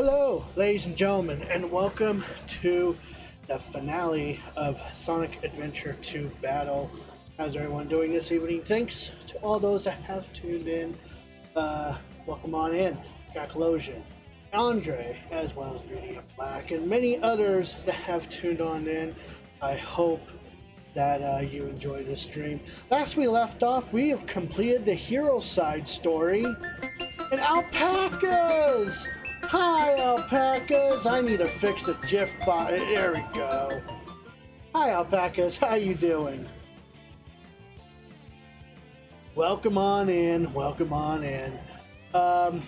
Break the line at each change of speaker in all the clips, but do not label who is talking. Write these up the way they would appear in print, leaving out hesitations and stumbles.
Hello, ladies and gentlemen, and welcome to the finale of Sonic Adventure 2 Battle. How's everyone doing this evening? Thanks to all those that have tuned in. Welcome on in. Gakologian, Andre, as well as Beauty of Black, and many others that have tuned on in. I hope that you enjoy this stream. Last we left off, we have completed the hero side story. And alpacas! Hi, alpacas! I need to fix the GIF bot. There we go. Hi, alpacas. How you doing? Welcome on in. Welcome on in. But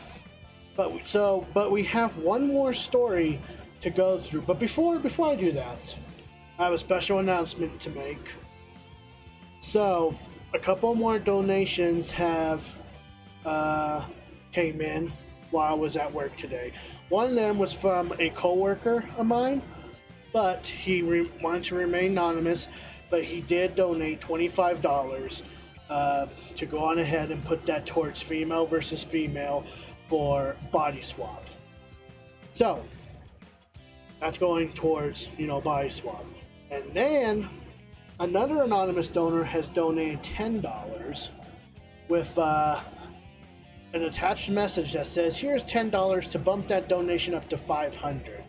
we have one more story to go through. But before I do that, I have a special announcement to make. So, a couple more donations have came in while I was at work today. One of them was from a coworker of mine, but he wanted to remain anonymous, but he did donate $25 to go on ahead and put that towards female versus female for body swap. So, that's going towards, body swap. And then, another anonymous donor has donated $10 with an attached message that says, here's $10 to bump that donation up to $500.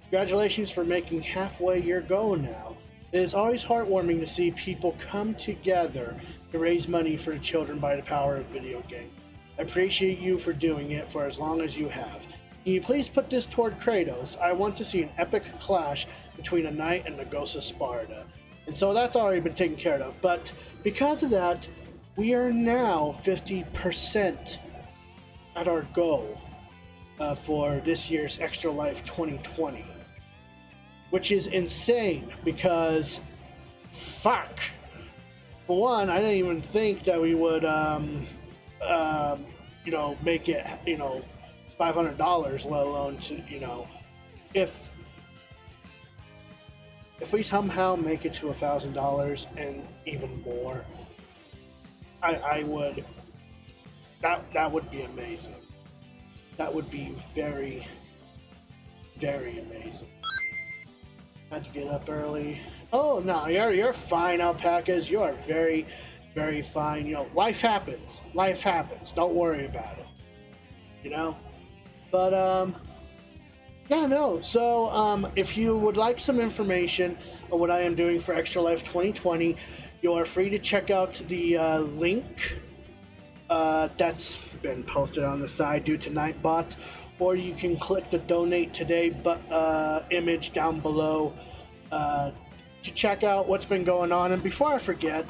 Congratulations for making halfway your goal now. It is always heartwarming to see people come together to raise money for the children by the power of video game. I appreciate you for doing it for as long as you have. Can you please put this toward Kratos? I want to see an epic clash between a knight and the ghost of Sparta. And so that's already been taken care of. But because of that, we are now 50% at our goal for this year's Extra Life 2020, which is insane because, fuck. For one, I didn't even think that we would, make it, $500, let alone to, if we somehow make it to $1,000 and even more, I would. That would be amazing. That would be very, very amazing. Had to get up early. Oh no, you're fine, alpacas. You are very, very fine. Life happens. Life happens. Don't worry about it. But yeah, no. So if you would like some information on what I am doing for Extra Life 2020, you are free to check out the link. That's been posted on the side due to Nightbot, or you can click the donate today image down below to check out what's been going on. And before I forget,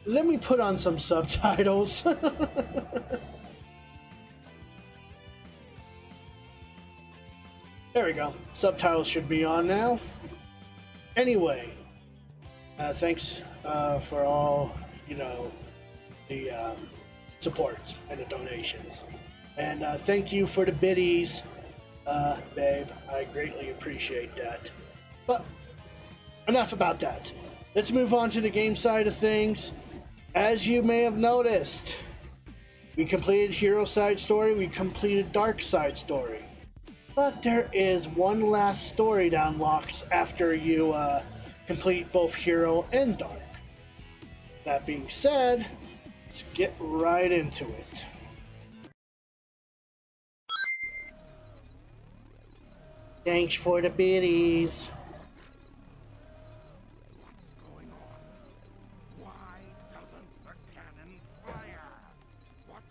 let me put on some subtitles. There we go. Subtitles should be on now. Anyway, thanks for all, the support and the donations. And thank you for the biddies, babe. I greatly appreciate that. But enough about that. Let's move on to the game side of things. As you may have noticed, we completed Hero Side Story, we completed Dark Side Story. But there is one last story that unlocks after you complete both Hero and Dark. That being said, let's get right into it. Thanks for the biddies.
What's going on? Why doesn't the cannon fire? What's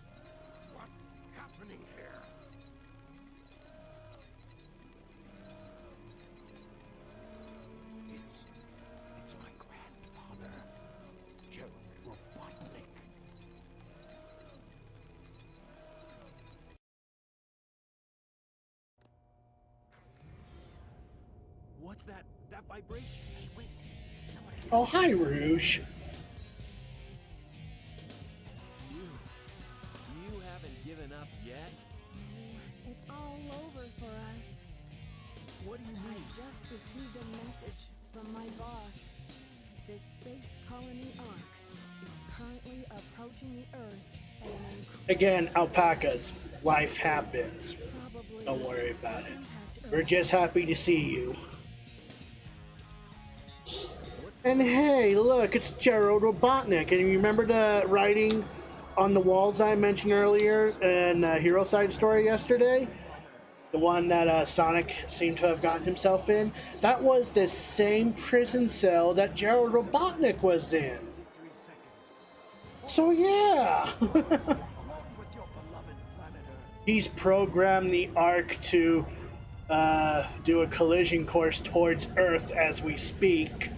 happening here? It's my grandfather, Gerald Robotnik. What's that vibration? Hey, wait. Someone's...
Oh, hi, Rouge.
You haven't given up yet?
It's all over for us.
What do you
I
mean?
just received a message from my boss. This space colony Ark is currently approaching the Earth at an
Again, alpacas. Life happens.
probably
Don't worry about it. We're just happy to see you. And hey, look, it's Gerald Robotnik. And you remember the writing on the walls I mentioned earlier in Hero Side Story yesterday? The one that Sonic seemed to have gotten himself in? That was the same prison cell that Gerald Robotnik was in. So yeah. He's programmed the Ark to do a collision course towards Earth as we speak.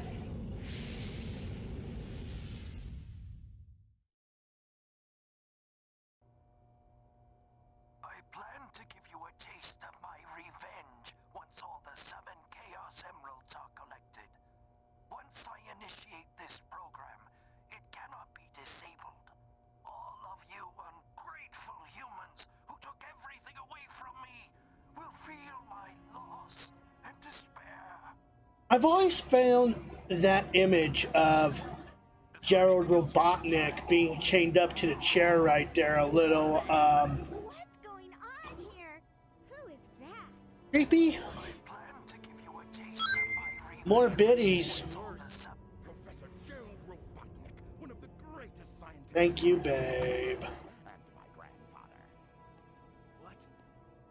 I plan to give you a taste of my revenge once all the 7 Chaos Emeralds are collected. Once I initiate this program, it cannot be disabled. All of you ungrateful humans who took everything away from me will feel my loss and despair.
I've always found that image of Gerald Robotnik being chained up to the chair right there a little
What's going on here? Who is that?
creepy.
I plan to give you a taste of my revenge.
More biddies.
Professor Gerald Robotnik, one of the greatest scientists.
Thank you, babe.
And my grandfather.
What?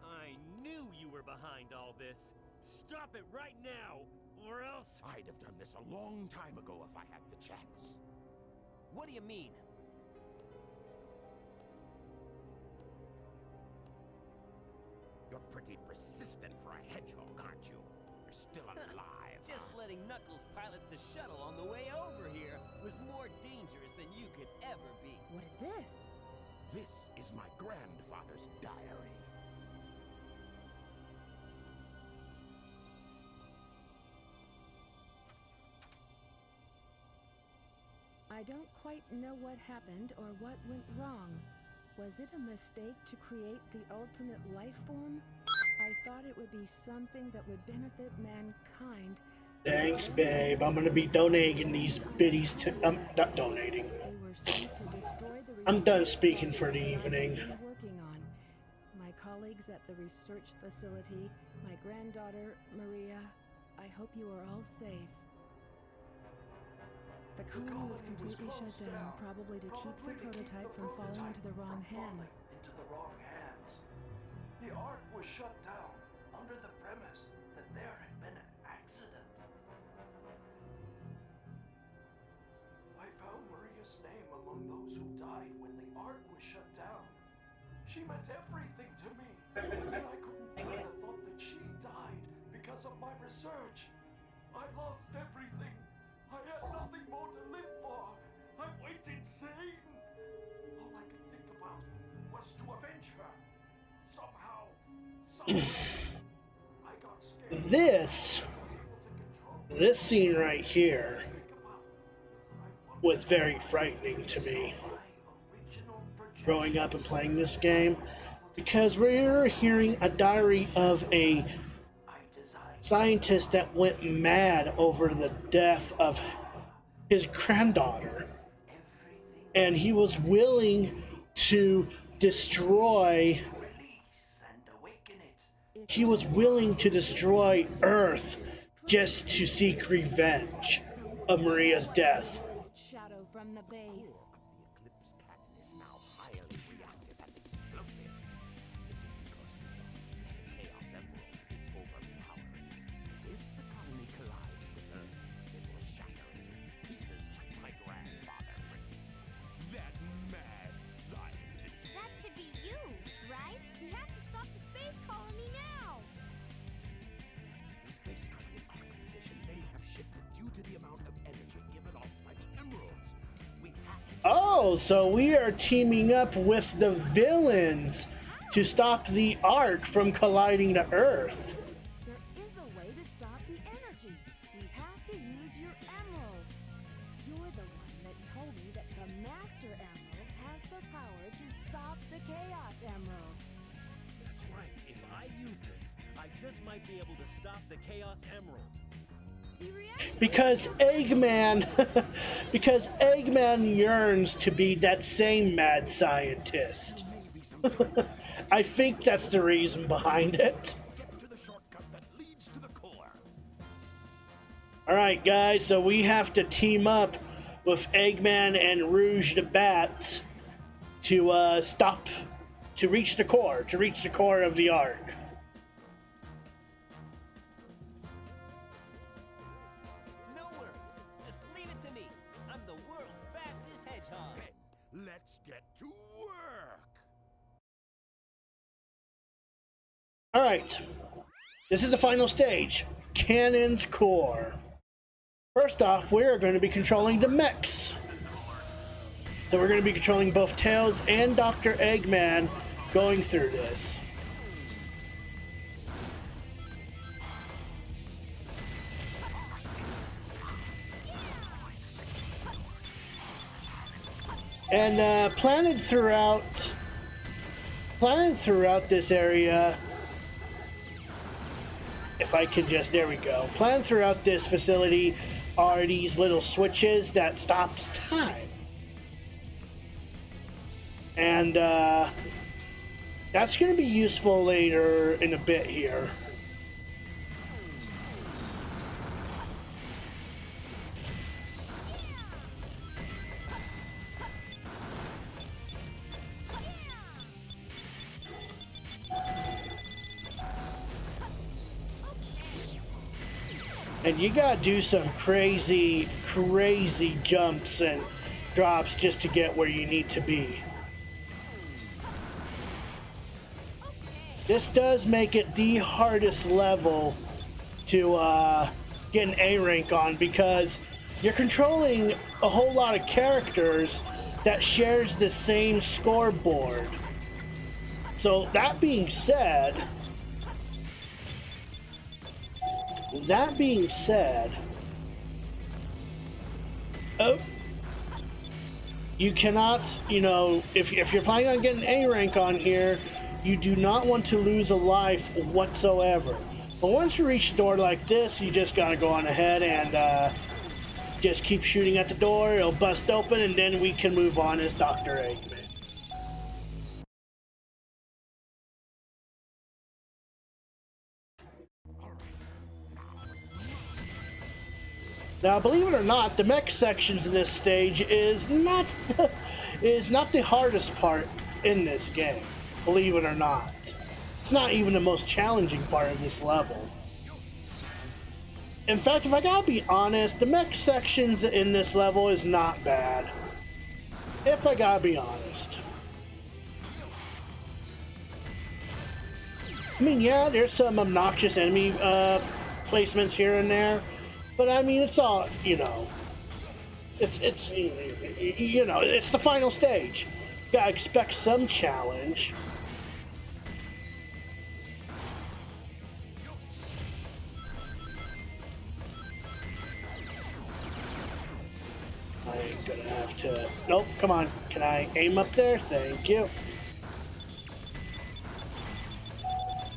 I knew you were behind all this. Stop it right now, or else...
I'd have done this a long time ago if I had the chance.
What do you mean?
You're pretty persistent for a hedgehog, aren't you? You're still alive.
Just letting Knuckles pilot the shuttle on the way over here was more dangerous than you could ever be.
What is this?
This is my grandfather's diary.
I don't quite know what happened or what went wrong. Was it a mistake to create the ultimate life form? I thought it would be something that would benefit mankind.
Thanks, babe. I'm gonna be donating these biddies to. I'm not donating.
They were sent to destroy the
I'm done
research
speaking for the
that
evening.
I've been working on. My colleagues at the research facility, my granddaughter, Maria, I hope you are all safe. The colony was completely shut down, probably to keep the prototype from falling into the wrong hands.
The Ark was shut down under the premise that there had been an accident. I found Maria's name among those who died when the Ark was shut down. She meant everything to me, and I couldn't bear the thought that she died because of my research. I lost everything. I had nothing more to live for. I went insane. All I could think about was to avenge her. Somehow, I got scared.
This scene right here was very frightening to me growing up and playing this game, because we're hearing a diary of a scientist that went mad over the death of his granddaughter, and he was willing to destroy Earth just to seek revenge of Maria's death.
Shadow from the base.
The Eclipse Cannon is now highly reactive and explosive. This is because the Chaos Emerald is overpowered. If the colony collides with Earth, it will shatter into pieces like my grandfather. That mad scientist.
That should be you, right? We have to stop the space colony now.
The space colony Ark position may have shifted due to the amount of energy given off by the emeralds. We have to
Oh, so we are teaming up with the villains to stop the Ark from colliding to Earth.
There is a way to stop the energy. We have to use your emerald. You're the one that told me that the Master Emerald has the power to stop the Chaos Emerald.
That's right. If I use this, I just might be able to stop the Chaos Emerald.
Because Eggman yearns to be that same mad scientist.
maybe some
I think that's the reason behind it.
Get to the shortcut that leads to the core.
Alright guys, so we have to team up with Eggman and Rouge the Bat to reach the core of the Ark.
No worries. Just leave it to me. I'm the world's fastest hedgehog.
Okay, let's get to work.
Alright, this is the final stage, Cannon's Core. First off, we're going to be controlling the mechs. So we're going to be controlling both Tails and Dr. Eggman going through this. And planted throughout this area, if I could just, there we go. Planted throughout this facility are these little switches that stops time. And that's going to be useful later in a bit here. And you gotta do some crazy jumps and drops just to get where you need to be. This does make it the hardest level to get an A rank on, because you're controlling a whole lot of characters that shares the same scoreboard. So that being said, oh, you cannot, if you're planning on getting A rank on here, you do not want to lose a life whatsoever. But once you reach a door like this, you just gotta go on ahead and just keep shooting at the door. It'll bust open, and then we can move on as Dr. Eggman. Now, believe it or not, the mech sections in this stage is not the hardest part in this game. Believe it or not. It's not even the most challenging part of this level. In fact, if I gotta be honest, the mech sections in this level is not bad. If I gotta be honest. I mean, yeah, there's some obnoxious enemy placements here and there, but I mean, it's all, it's the final stage. You gotta expect some challenge. I'm gonna have to... Nope, come on. Can I aim up there? Thank you.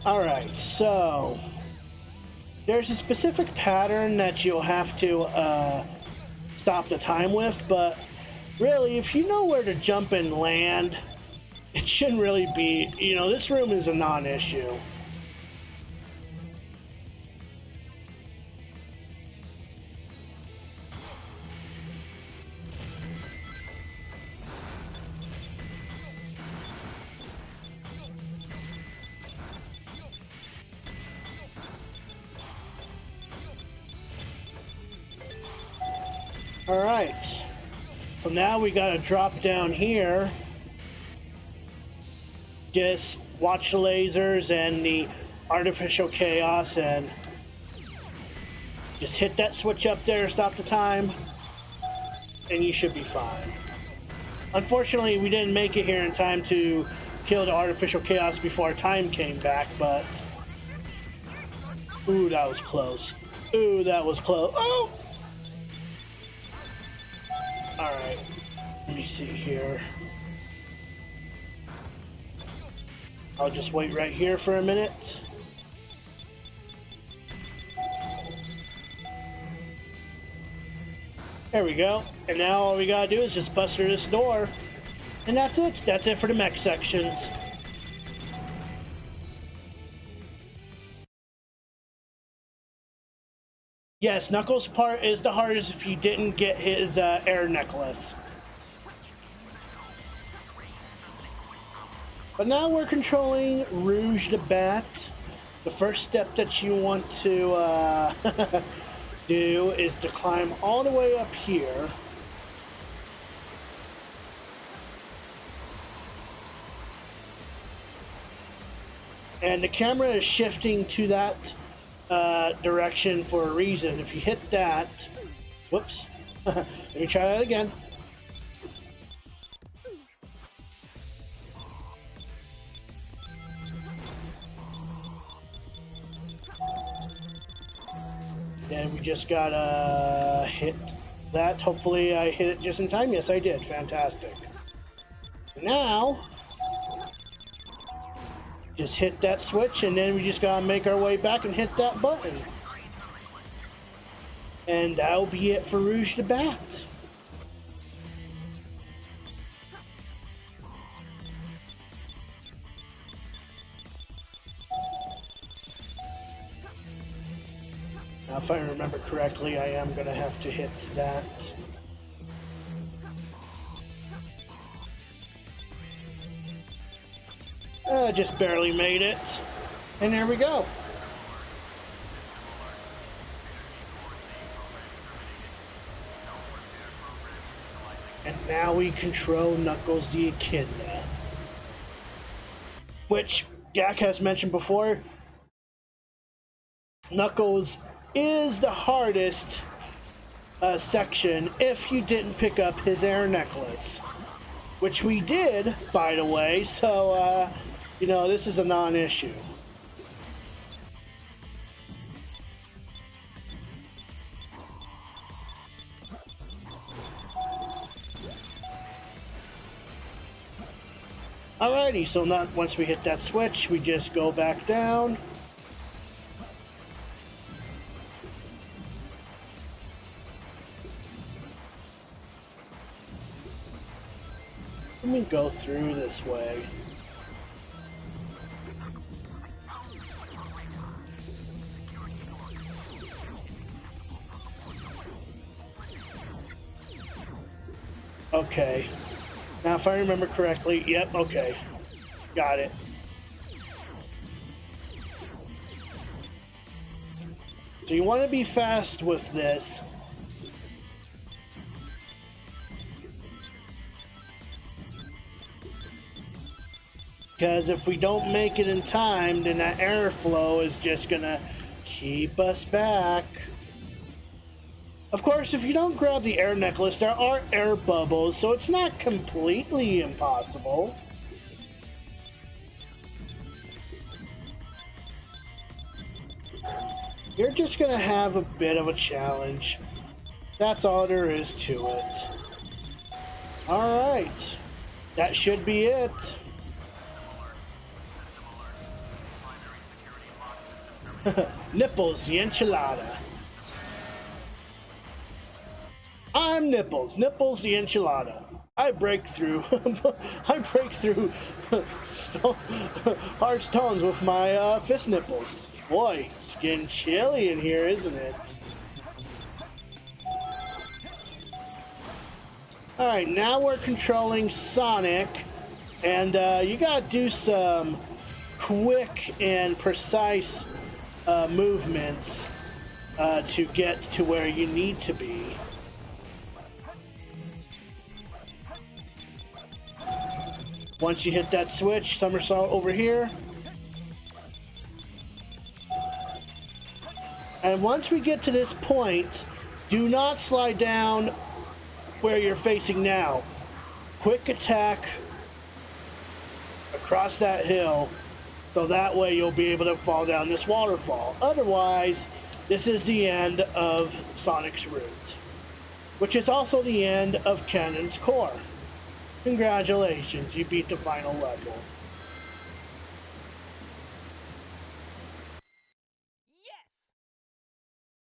Alright, so... there's a specific pattern that you'll have to stop the time with, but really, if you know where to jump and land, it shouldn't really be... this room is a non-issue. Alright, so now we gotta drop down here. Just watch the lasers and the artificial chaos and just hit that switch up there, stop the time, and you should be fine. Unfortunately, we didn't make it here in time to kill the artificial chaos before time came back, but... ooh, that was close. Ooh, that was close. Oh! Alright, let me see here. I'll just wait right here for a minute. There we go. And now all we gotta do is just bust through this door. And that's it. That's it for the mech sections. Yes, Knuckles' part is the hardest if you didn't get his air necklace. But now we're controlling Rouge the Bat. The first step that you want to do is to climb all the way up here. And the camera is shifting to that direction for a reason. If you hit that, whoops, let me try that again. Then we just gotta hit that. Hopefully I hit it just in time. Yes, I did. Fantastic. Now, just hit that switch, and then we just gotta make our way back and hit that button. And that'll be it for Rouge the Bat. Now, if I remember correctly, I am gonna have to hit that. Just barely made it. And there we go. And now we control Knuckles the Echidna. Which, Gak has mentioned before, Knuckles is the hardest section if you didn't pick up his air necklace. Which we did, by the way, so, you know, this is a non-issue. Alrighty, so not once we hit that switch, we just go back down. Let me go through this way. Okay. Now, if I remember correctly, yep, okay. Got it. So you want to be fast with this. Because if we don't make it in time, then that airflow is just gonna keep us back. Of course, if you don't grab the air necklace, there are air bubbles, so it's not completely impossible. You're just gonna have a bit of a challenge. That's all there is to it. Alright. That should be it. Nipples, the enchilada. I'm Nipples, Nipples the enchilada. I break through, I break through hard stones with my fist nipples. Boy, it's getting chilly in here, isn't it? Alright, now we're controlling Sonic, and you gotta do some quick and precise movements to get to where you need to be. Once you hit that switch, somersault over here. And once we get to this point, do not slide down where you're facing now. Quick attack across that hill, so that way you'll be able to fall down this waterfall. Otherwise, this is the end of Sonic's route, which is also the end of Cannon's Core. Congratulations, you beat the final level.
Yes!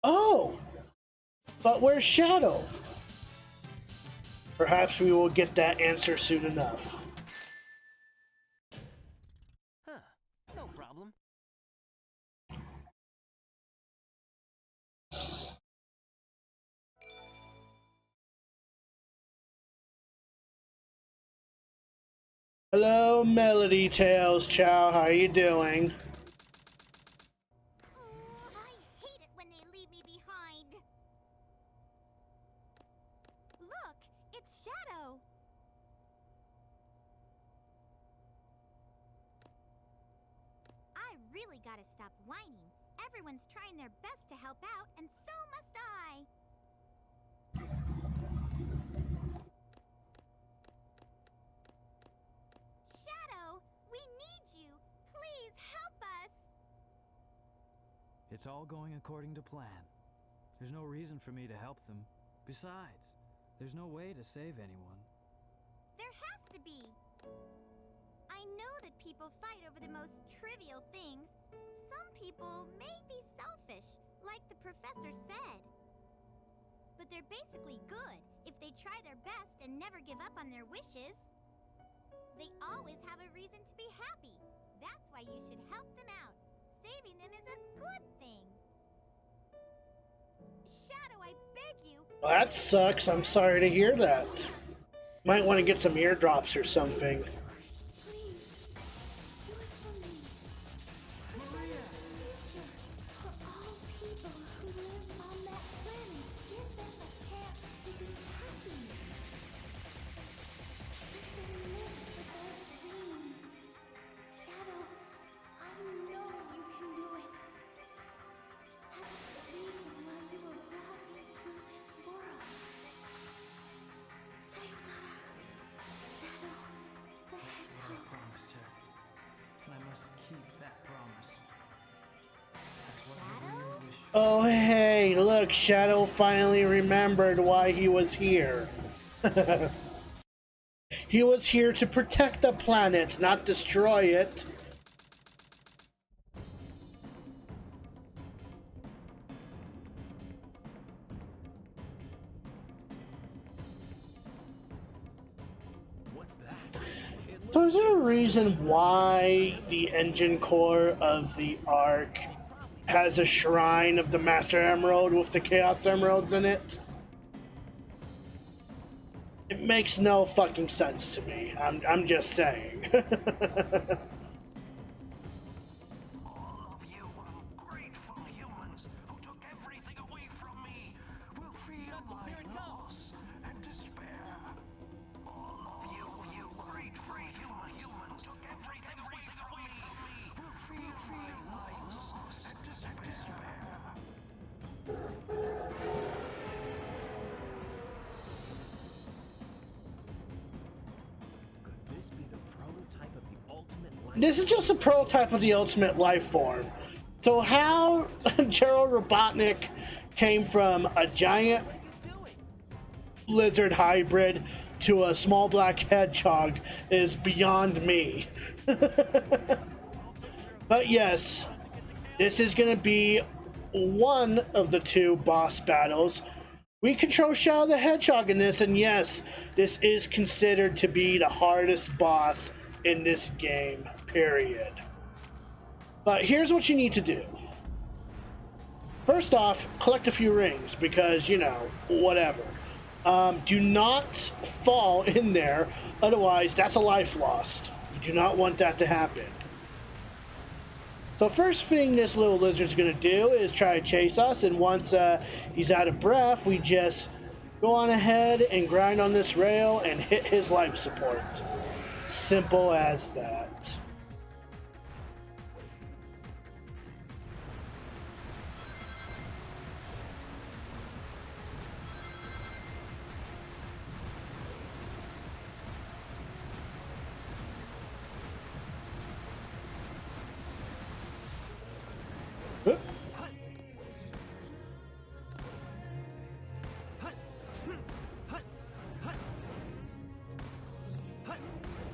Oh! But where's Shadow? Perhaps we will get that answer soon enough.
Huh. No problem.
Hello, Melody Tales Chow. How you doing?
I hate it when they leave me behind. Look, it's Shadow. I really gotta stop whining. Everyone's trying their best to help out, and so must I. Shadow, we need you. Please help us.
It's all going according to plan. There's no reason for me to help them. Besides, there's no way to save anyone.
There has to be. I know that people fight over the most trivial things. Some people may be selfish, like the professor said. But they're basically good if they try their best and never give up on their wishes. They always have a reason to be happy. That's why you should help them out. Saving them is a good thing. Shadow, I beg you.
Well, that sucks. I'm sorry to hear that. Might want to get some eardrops or something.
Please, do it for me. Maria! Future for all people who live on that planet. Give them a chance to be happy. Let them live for their dreams. Shadow, I know you can do it. That's the reason why you were brought into this world. Sayonara, Shadow the Hedgehog.
I promised her, and I must keep that promise. That's what I really wish for.
Oh, hey, look, Shadow finally remembered why he was here. He was here to protect the planet, not destroy it.
What's that? It
So is there a reason why the engine core of the Ark has a shrine of the Master Emerald with the Chaos Emeralds in it? It makes no fucking sense to me. I'm just saying.
All of you ungrateful humans who took everything away from me will feel my loss and despair. All of you ungrateful humans who took everything away from me will feel my loss and despair.
Could this be the prototype of the ultimate life?
This is just a prototype of the ultimate life form. So how Gerald Robotnik came from a giant lizard hybrid to a small black hedgehog is beyond me. But yes, this is going to be one of the two boss battles. We control Shadow the Hedgehog in this, and yes, this is considered to be the hardest boss in this game, period. But here's what you need to do. First off, collect a few rings, because, you know, whatever. Do not fall in there, otherwise that's a life lost. You do not want that to happen. So first thing this little lizard's gonna do is try to chase us, and once he's out of breath, we just go on ahead and grind on this rail and hit his life support. Simple as that.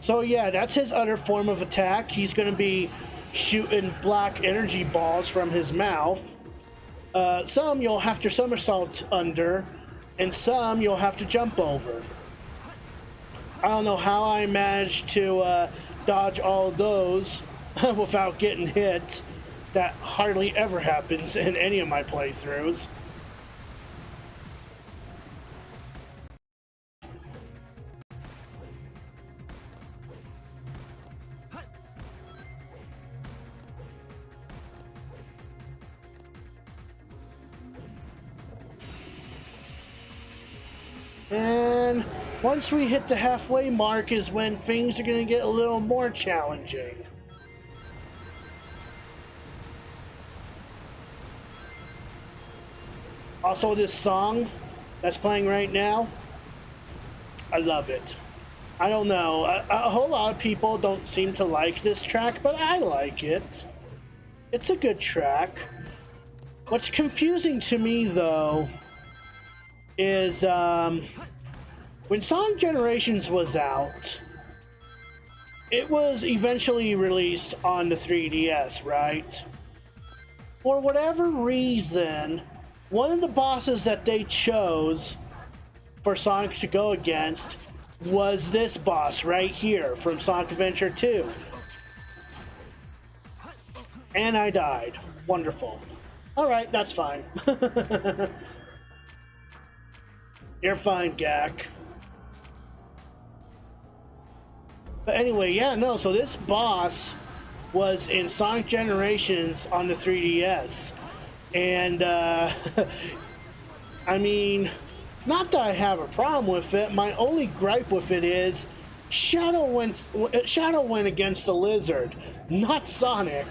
So yeah, that's his other form of attack. He's going to be shooting black energy balls from his mouth. Some you'll have to somersault under, and some you'll have to jump over. I don't know how I managed to dodge all those without getting hit. That hardly ever happens in any of my playthroughs. Once we hit the halfway mark is when things are going to get a little more challenging. Also, this song that's playing right now, I love it. I don't know, a whole lot of people don't seem to like this track, but I like it. It's a good track. What's confusing to me, though, is when Sonic Generations was out, it was eventually released on the 3DS, right? For whatever reason, one of the bosses that they chose for Sonic to go against was this boss right here from Sonic Adventure 2. And I died. Wonderful. Alright, that's fine. You're fine, Gak. But anyway, yeah, no, so this boss was in Sonic Generations on the 3DS. And, I mean, not that I have a problem with it. My only gripe with it is Shadow went against the lizard, not Sonic.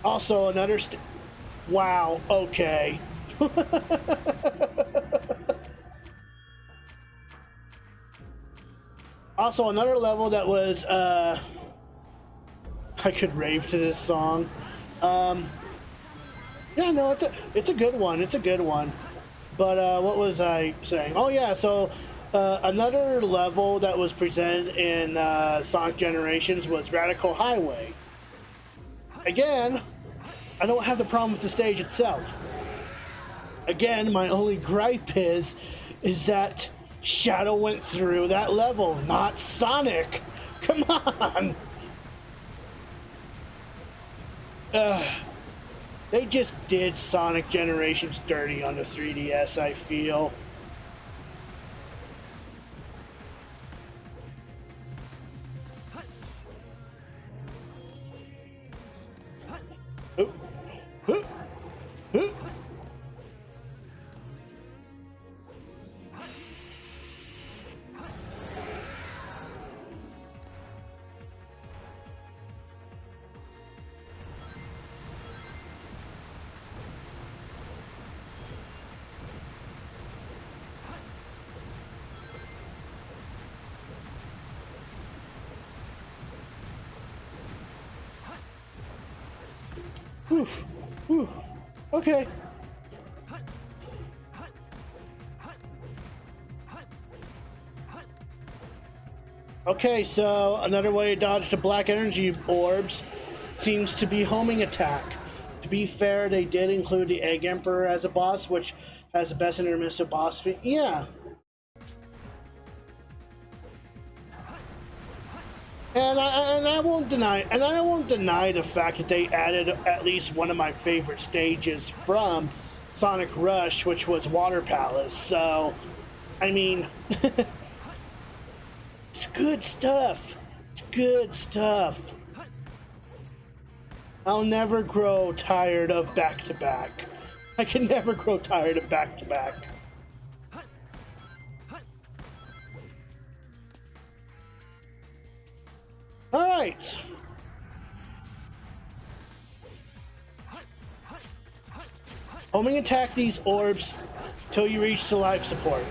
Also, another wow, okay. Also, another level that was, I could rave to this song. Yeah, no, it's a good one. It's a good one. But what was I saying? Oh yeah, so another level that was presented in Sonic Generations was Radical Highway. Again, I don't have the problem with the stage itself. Again, my only gripe is that Shadow went through that level, not Sonic. Come on. They just did Sonic Generations dirty on the 3DS, I feel. Whew. Okay. Okay, so another way to dodge the black energy orbs seems to be homing attack. To be fair, they did include the Egg Emperor as a boss, which has the best intermissive boss feat. Yeah. And I won't deny the fact that they added at least one of my favorite stages from Sonic Rush, which was Water Palace. So, I mean, it's good stuff. It's good stuff. I'll never grow tired of back-to-back. I can never grow tired of back-to-back. All right. Homing attack these orbs till you reach the life support.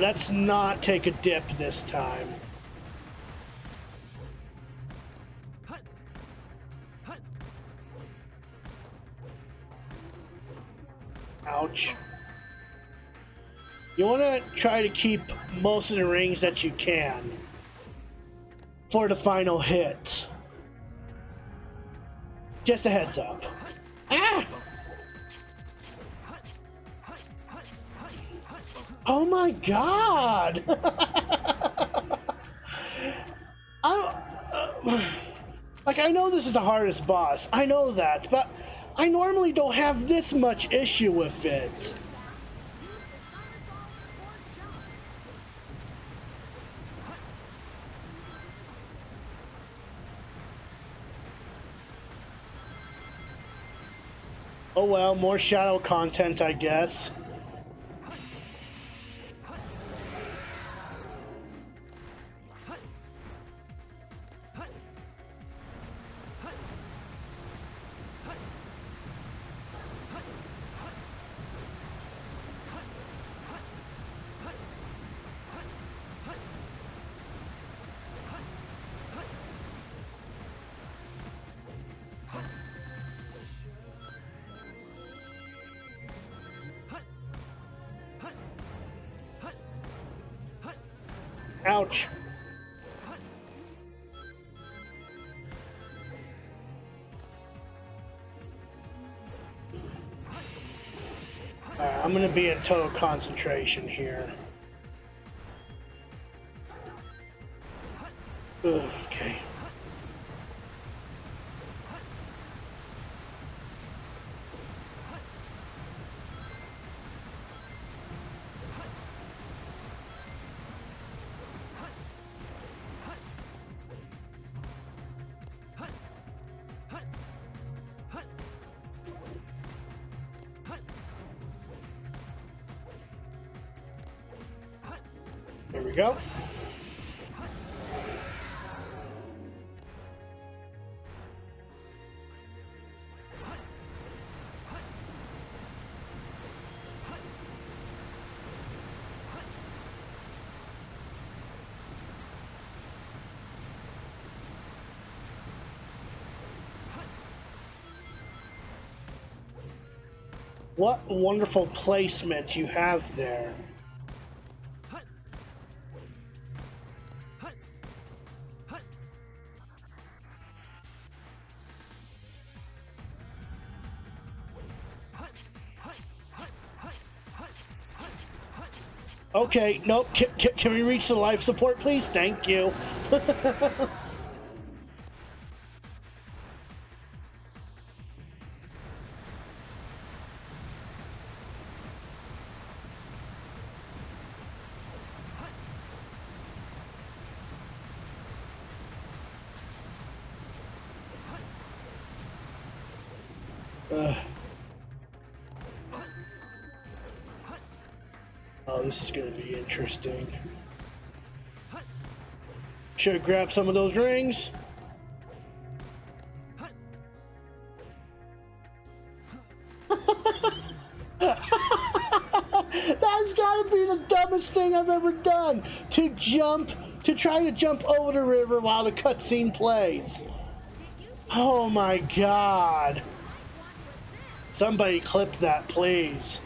Let's not take a dip this time. Ouch. You want to try to keep most of the rings that you can for the final hit. Just a heads up. Ah! Oh my god! like, I know this is the hardest boss. I know that, but I normally don't have this much issue with it. Oh well, more shadow content, I guess. Ouch. I'm gonna be in total concentration here. Ugh, okay. There we go. What wonderful placement you have there. Okay, nope. Can we reach the life support, please? Thank you. Oh, this is going to be interesting. Should have grabbed some of those rings. That's got to be the dumbest thing I've ever done. To try to jump over the river while the cutscene plays. Oh my god. Somebody clip that, please.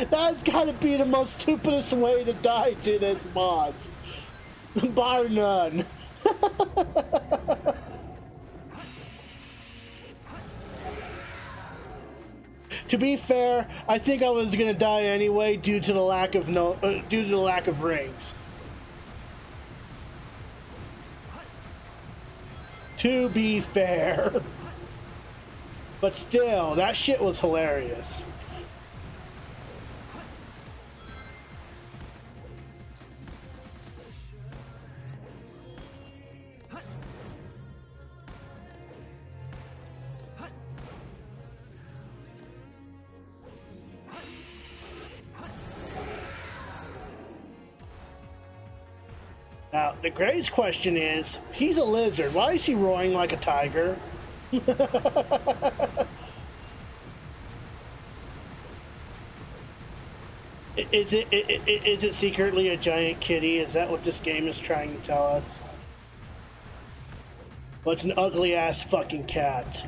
That's gotta be the most stupidest way to die to this boss. Bar none. To be fair, I think I was gonna die anyway due to the lack of rings. To be fair. But still, that shit was hilarious. Now, the greatest question is, he's a lizard. Why is he roaring like a tiger? Is it secretly a giant kitty? Is that what this game is trying to tell us? Well, it's an ugly ass fucking cat.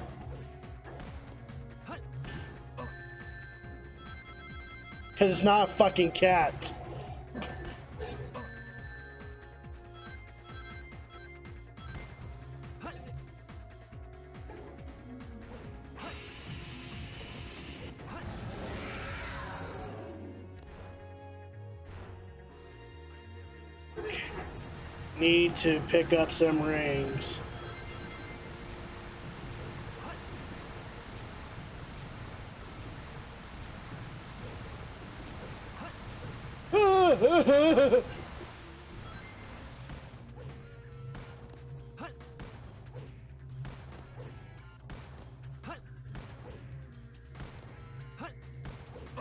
Because it's not a fucking cat. Need to pick up some rings.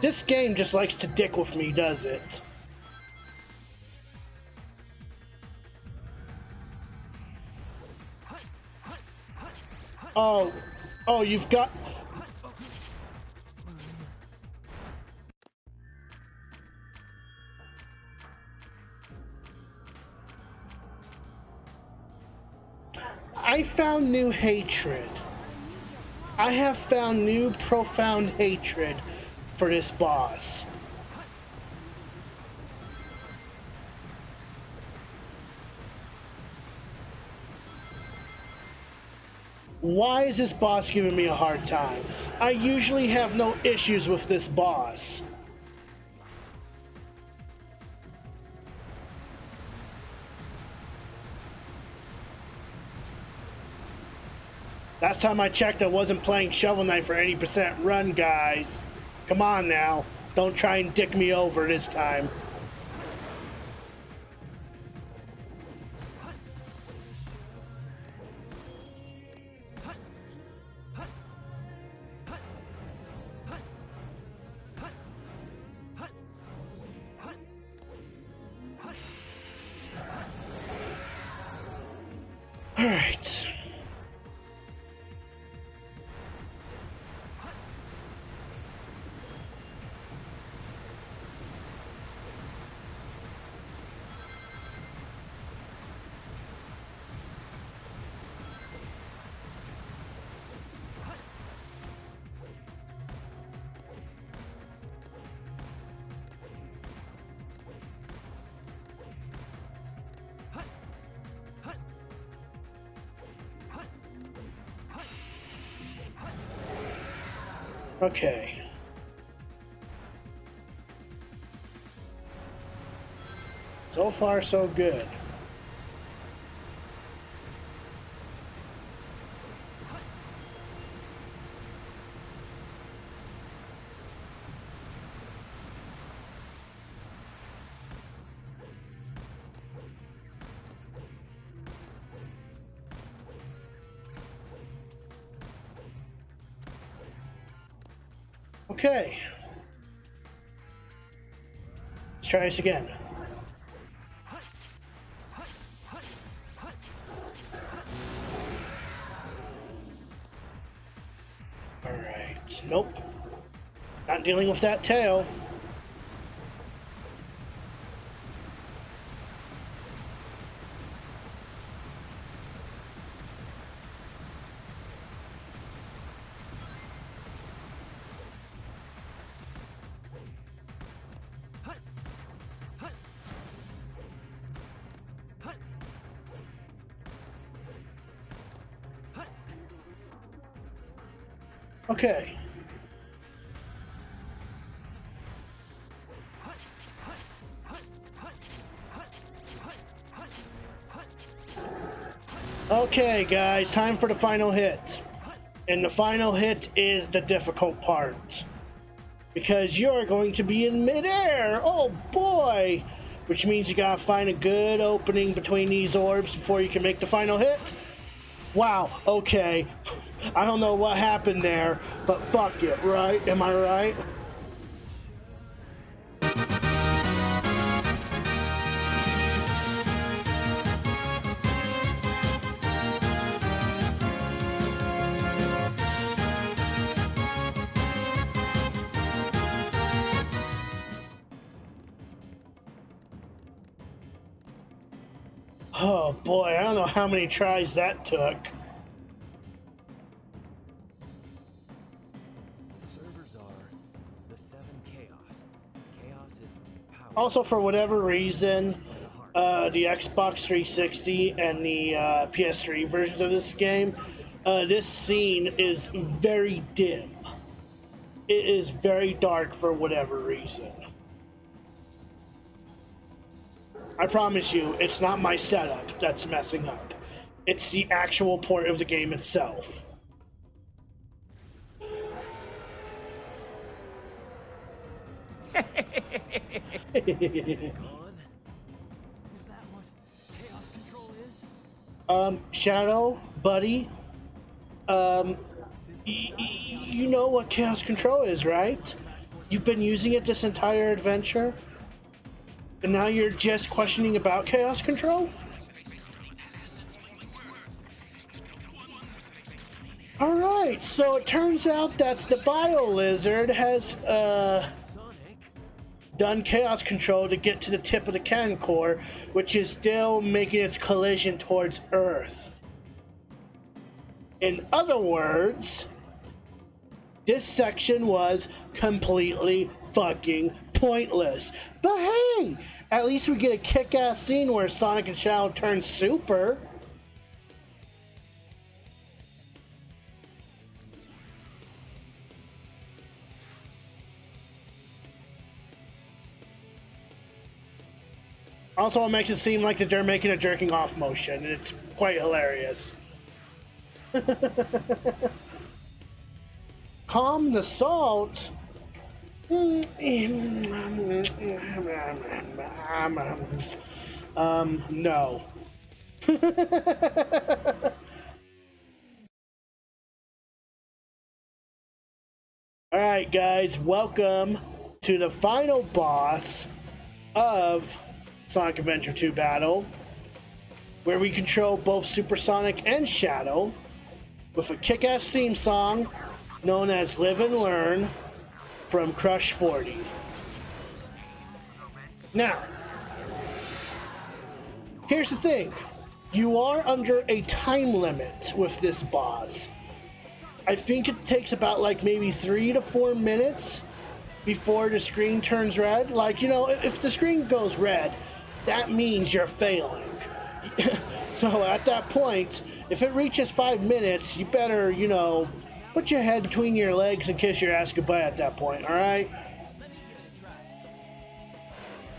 This game just likes to dick with me, does it? Oh, you've got... I found new hatred. I have found new profound hatred for this boss. Why is this boss giving me a hard time? I usually have no issues with this boss. Last time I checked, I wasn't playing Shovel Knight for 80% run, guys. Come on now. Don't try and dick me over this time. All right. Okay. So far, so good. Okay. Let's try this again. Alright. Nope. Not dealing with that tail. Okay. Okay, guys, time for the final hit. And the final hit is the difficult part. Because you're going to be in midair. Oh boy! Which means you gotta find a good opening between these orbs before you can make the final hit. Wow, okay. I don't know what happened there, but fuck it, right? Am I right? Oh boy, I don't know how many tries that took. Also, for whatever reason, the Xbox 360 and the PS3 versions of this game, this scene is very dim. It is very dark for whatever reason. I promise you, it's not my setup that's messing up. It's the actual port of the game itself.
Gone? Is that what chaos control is?
Shadow, buddy, you know what chaos control is, right? You've been using it this entire adventure, and now you're just questioning about chaos control? Alright, so it turns out that the Bio Lizard has, done chaos control to get to the tip of the cannon core, which is still making its collision towards Earth. In other words, this section was completely fucking pointless. But hey, at least we get a kick-ass scene where Sonic and Shadow turn super. Also, it makes it seem like that they're making a jerking off motion, and it's quite hilarious. Calm the salt. No. Alright, guys, welcome to the final boss of Sonic Adventure 2 Battle, where we control both Super Sonic and Shadow with a kick-ass theme song known as Live and Learn from Crush 40. Now, here's the thing. You are under a time limit with this boss. I think it takes about like maybe 3 to 4 minutes before the screen turns red. Like, you know, if the screen goes red, that means you're failing. So at that point, if it reaches 5 minutes, you better, you know, put your head between your legs and kiss your ass goodbye at that point, alright?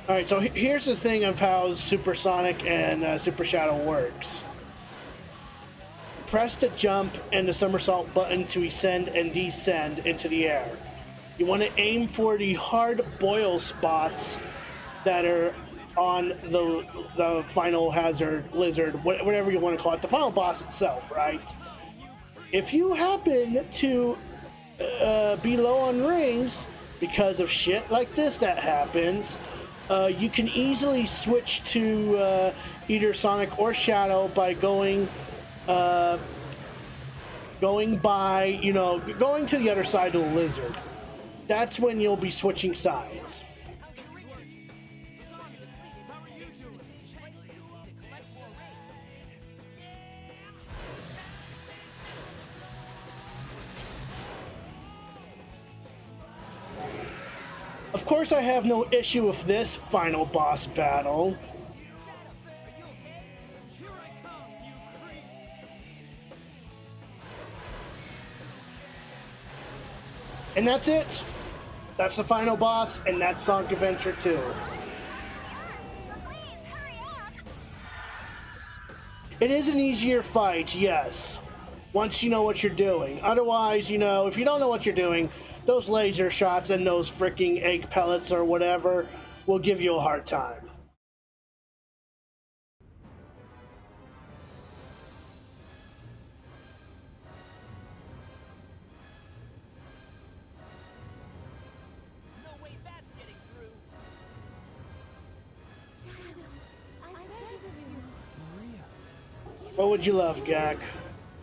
Alright, so here's the thing of how Super Sonic and Super Shadow works. Press the jump and the somersault button to ascend and descend into the air. You want to aim for the hard boil spots that are on the final hazard, lizard, whatever you want to call it, the final boss itself, right? If you happen to be low on rings because of shit like this that happens, you can easily switch to either Sonic or Shadow by going to the other side of the lizard. That's when you'll be switching sides. Of course, I have no issue with this final boss battle. And that's it. That's the final boss, and that's Sonic Adventure 2. It is an easier fight, yes, once you know what you're doing. Otherwise, you know, if you don't know what you're doing, those laser shots and those freaking egg pellets or whatever will give you a hard time.
No way that's getting through.
Shadow, I beg of you.
Maria.
What would you love, Gak?
To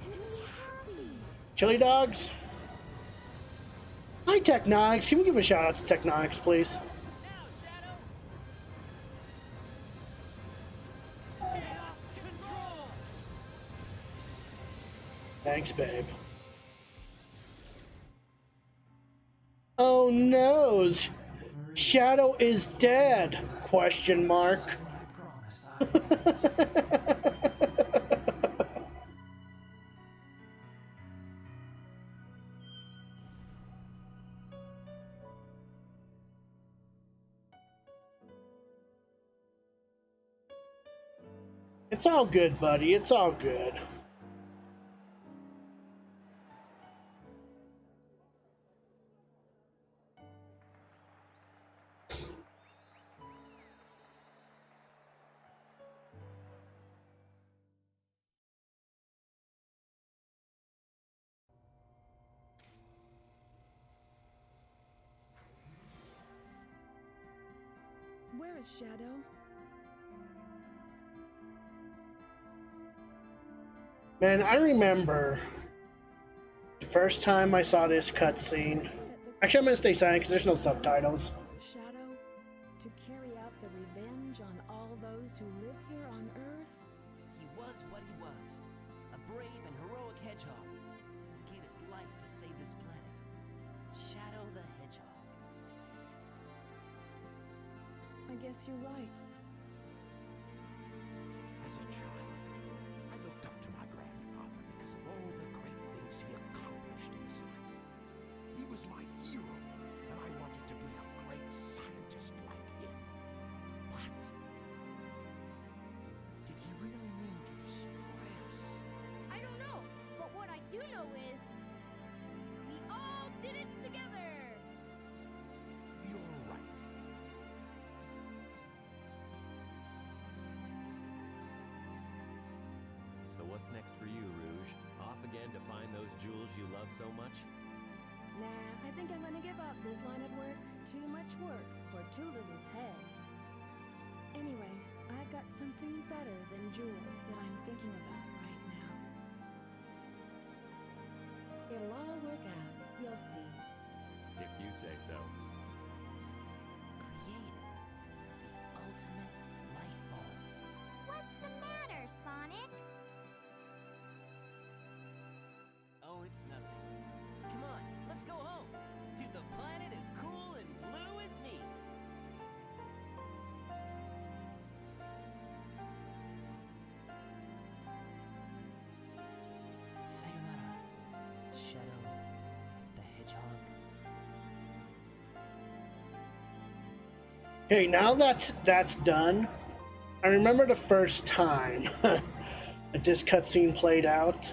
be happy.
Chili dogs? Hi, Technonics. Can we give a shout out to Technonics, please?
Now, Shadow. Chaos control.
Thanks, babe. Oh no! Shadow is dead? Question mark.
I promise.
It's all good, buddy. It's all good.
Where is Shadow?
Man, I remember the first time I saw this cutscene. Actually, I'm gonna stay silent because there's no subtitles.
Shadow? To carry out the revenge on all those who live here on Earth?
He was what he was. A brave and heroic hedgehog who gave his life to save this planet. Shadow the Hedgehog.
I guess you're right.
As a child, I looked up to my grandfather because of all the great things he accomplished in his life. He was my hero, and I wanted to be a great scientist like him. But did he really mean to destroy us?
I don't know, but what I do know is we all did it together.
You're right.
So what's next for you, Rouge? Off again to find those jewels you love so much?
Nah, I think I'm gonna give up this line of work. Too much work for too little pay. Anyway, I've got something better than jewels that I'm thinking about right now. It'll all work out. You'll see.
If you say so.
Created the ultimate life form.
What's the matter, Sonic?
Oh, it's nothing. Come on, let's go home. To the planet as cool and blue as me. Sayonara, Shadow the Hedgehog.
Okay, now that's done, I remember the first time that this cutscene played out,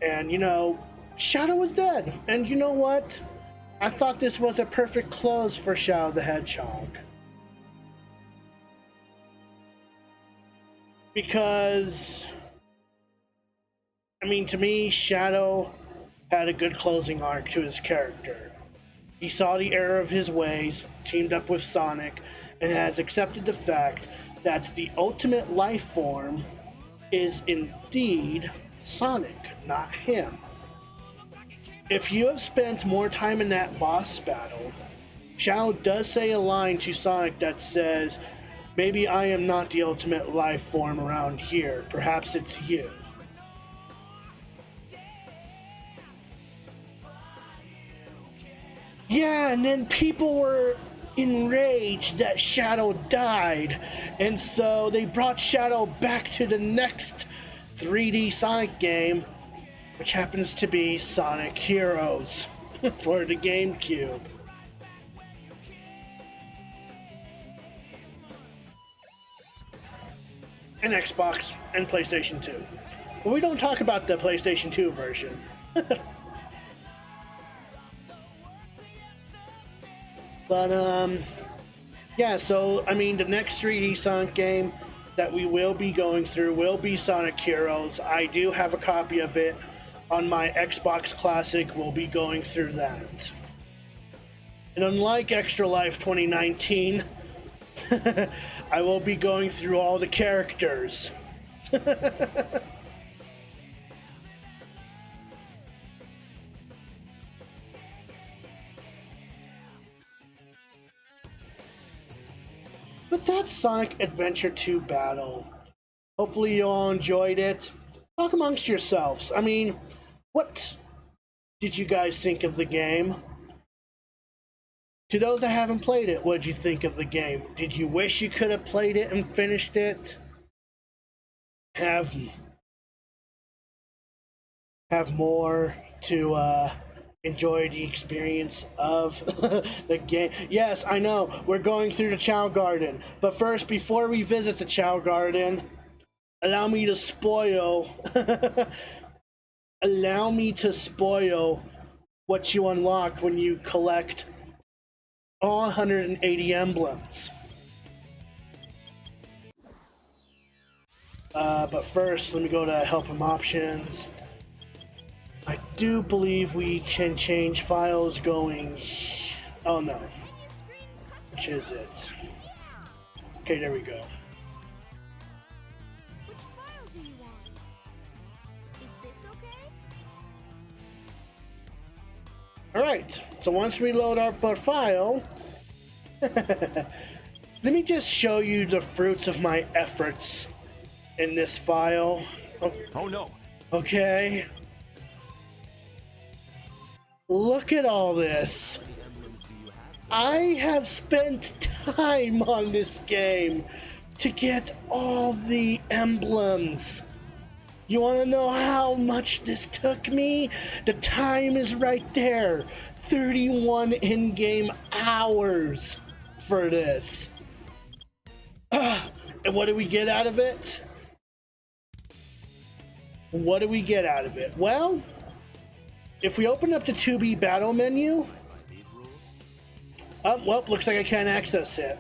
and you know, Shadow was dead. And you know what? I thought this was a perfect close for Shadow the Hedgehog. Because, I mean, to me, Shadow had a good closing arc to his character. He saw the error of his ways, teamed up with Sonic, and has accepted the fact that the ultimate life form is indeed Sonic, not him. If you have spent more time in that boss battle, Shadow does say a line to Sonic that says, "Maybe I am not the ultimate life form around here. Perhaps it's you." Yeah, and then people were enraged that Shadow died, and so they brought Shadow back to the next 3D Sonic game, which happens to be Sonic Heroes for the GameCube. And Xbox and PlayStation 2. But we don't talk about the PlayStation 2 version. But, yeah, so, I mean, the next 3D Sonic game that we will be going through will be Sonic Heroes. I do have a copy of it on my Xbox Classic. We'll be going through that. And unlike Extra Life 2019, I will be going through all the characters. But that's Sonic Adventure 2 Battle. Hopefully you all enjoyed it. Talk amongst yourselves. I mean, what did you guys think of the game? To those that haven't played it, what did you think of the game? Did you wish you could have played it and finished it? Have more to enjoy the experience of the game. Yes, I know, we're going through the Chao Garden. But first, before we visit the Chao Garden, allow me to spoil. Allow me to spoil what you unlock when you collect all 180 emblems. But first, let me go to help him options. I do believe we can change files going. Oh no. Which is it? Okay, there we go.
Which file do you want? Is this okay?
Alright, so once we load up our file, let me just show you the fruits of my efforts in this file.
Oh no!
Okay. Look at all this. I have spent time on this game to get all the emblems. You want to know how much this took me? The time is right there. 31 in-game hours for this. And what do we get out of it? What do we get out of it? Well, if we open up the 2B battle menu, well, looks like I can't access it.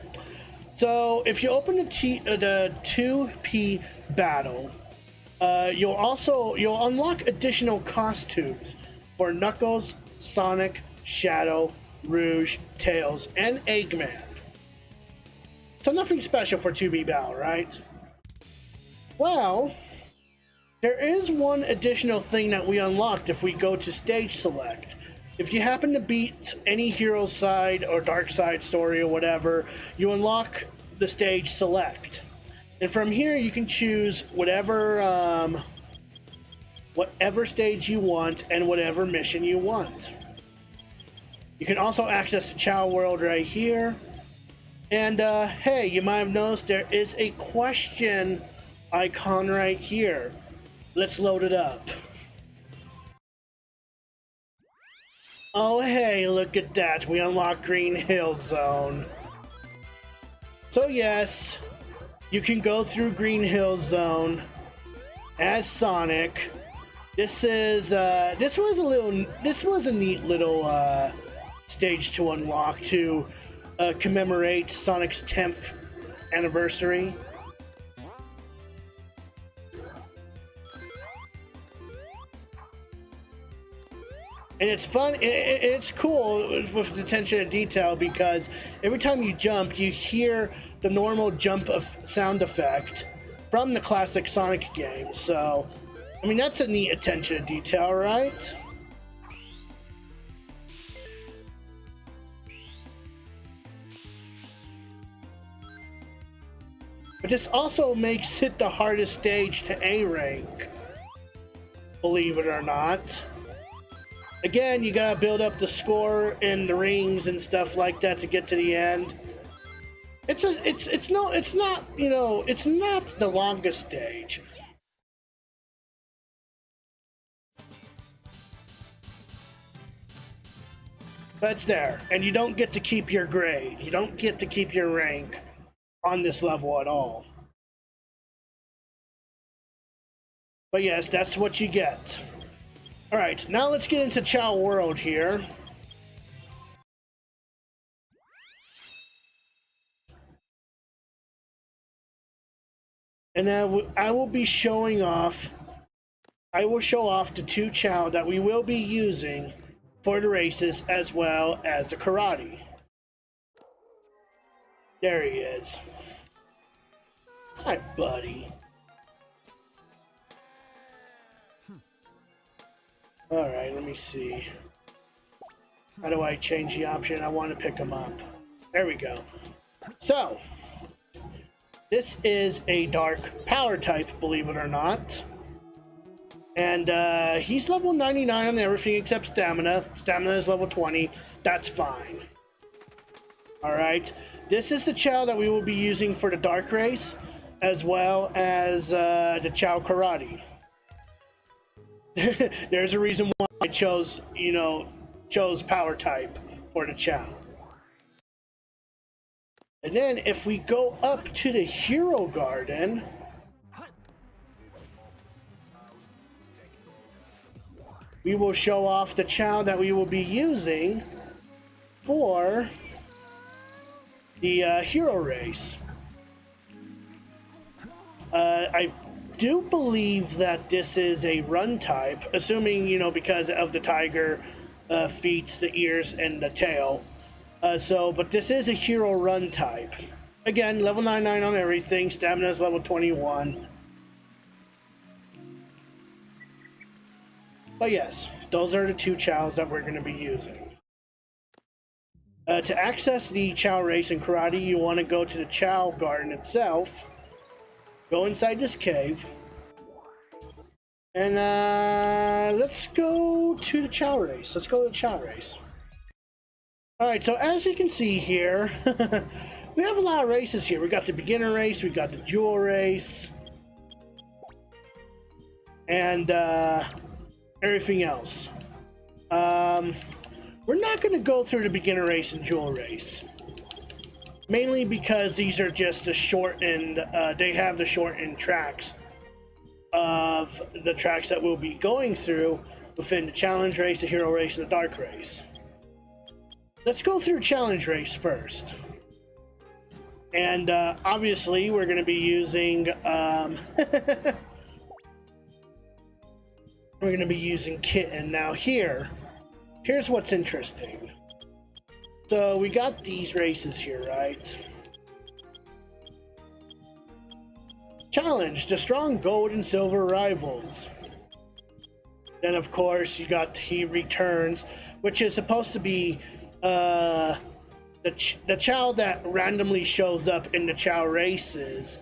So if you open the 2P battle, you'll unlock additional costumes for Knuckles, Sonic, Shadow, Rouge, Tails, and Eggman. So nothing special for 2B battle, right? Well, there is one additional thing that we unlocked if we go to stage select. If you happen to beat any Hero Side or Dark Side story or whatever, you unlock the stage select. And from here you can choose whatever stage you want and whatever mission you want. You can also access the Chao World right here. And hey, you might have noticed there is a question icon right here. Let's load it up. Oh hey, look at that. We unlocked Green Hill Zone. So yes, you can go through Green Hill Zone as Sonic. This was a neat little stage to unlock to commemorate Sonic's 10th anniversary. And it's fun, it's cool with the attention to detail because every time you jump, you hear the normal jump of sound effect from the classic Sonic game. So, I mean, that's a neat attention to detail, right? But this also makes it the hardest stage to A rank, believe it or not. Again, you gotta build up the score in the rings and stuff like that to get to the end. It's not the longest stage. But it's there, and you don't get to keep your grade. You don't get to keep your rank on this level at all. But yes, that's what you get. Alright, now let's get into Chao World here. And I will be showing off, I will show off the 2 Chao that we will be using for the races as well as the karate. There he is. Hi, buddy. Alright, let me see. How do I change the option? I want to pick him up. There we go. So, this is a dark power type, believe it or not. And he's level 99 on everything except stamina. Stamina is level 20. That's fine. Alright. This is the Chao that we will be using for the dark race, as well as the Chao karate. There's a reason why I chose power type for the Chao. And then if we go up to the Hero Garden, we will show off the Chow that we will be using for the hero race. I do believe that this is a run type, assuming, you know, because of the tiger feet, the ears, and the tail. But this is a hero run type. Again, level 99 on everything. Stamina is level 21. But yes, those are the two Chows that we're going to be using. To access the Chow race in karate, you want to go to the Chow garden itself. Go inside this cave. And let's go to the Chow race. Let's go to the Chow race. Alright, so as you can see here, we have a lot of races here. We got the beginner race, we got the jewel race, and everything else. We're not going to go through the beginner race and jewel race. Mainly because these are just the shortened, they have the shortened tracks of the tracks that we'll be going through within the challenge race, the hero race, and the dark race. Let's go through challenge race first. And obviously we're going to be using we're going to be using Kitten. Now here's what's interesting. So we got these races here, right? Challenge, the strong gold and silver rivals. Then of course you got He Returns, which is supposed to be the Chow that randomly shows up in the Chow races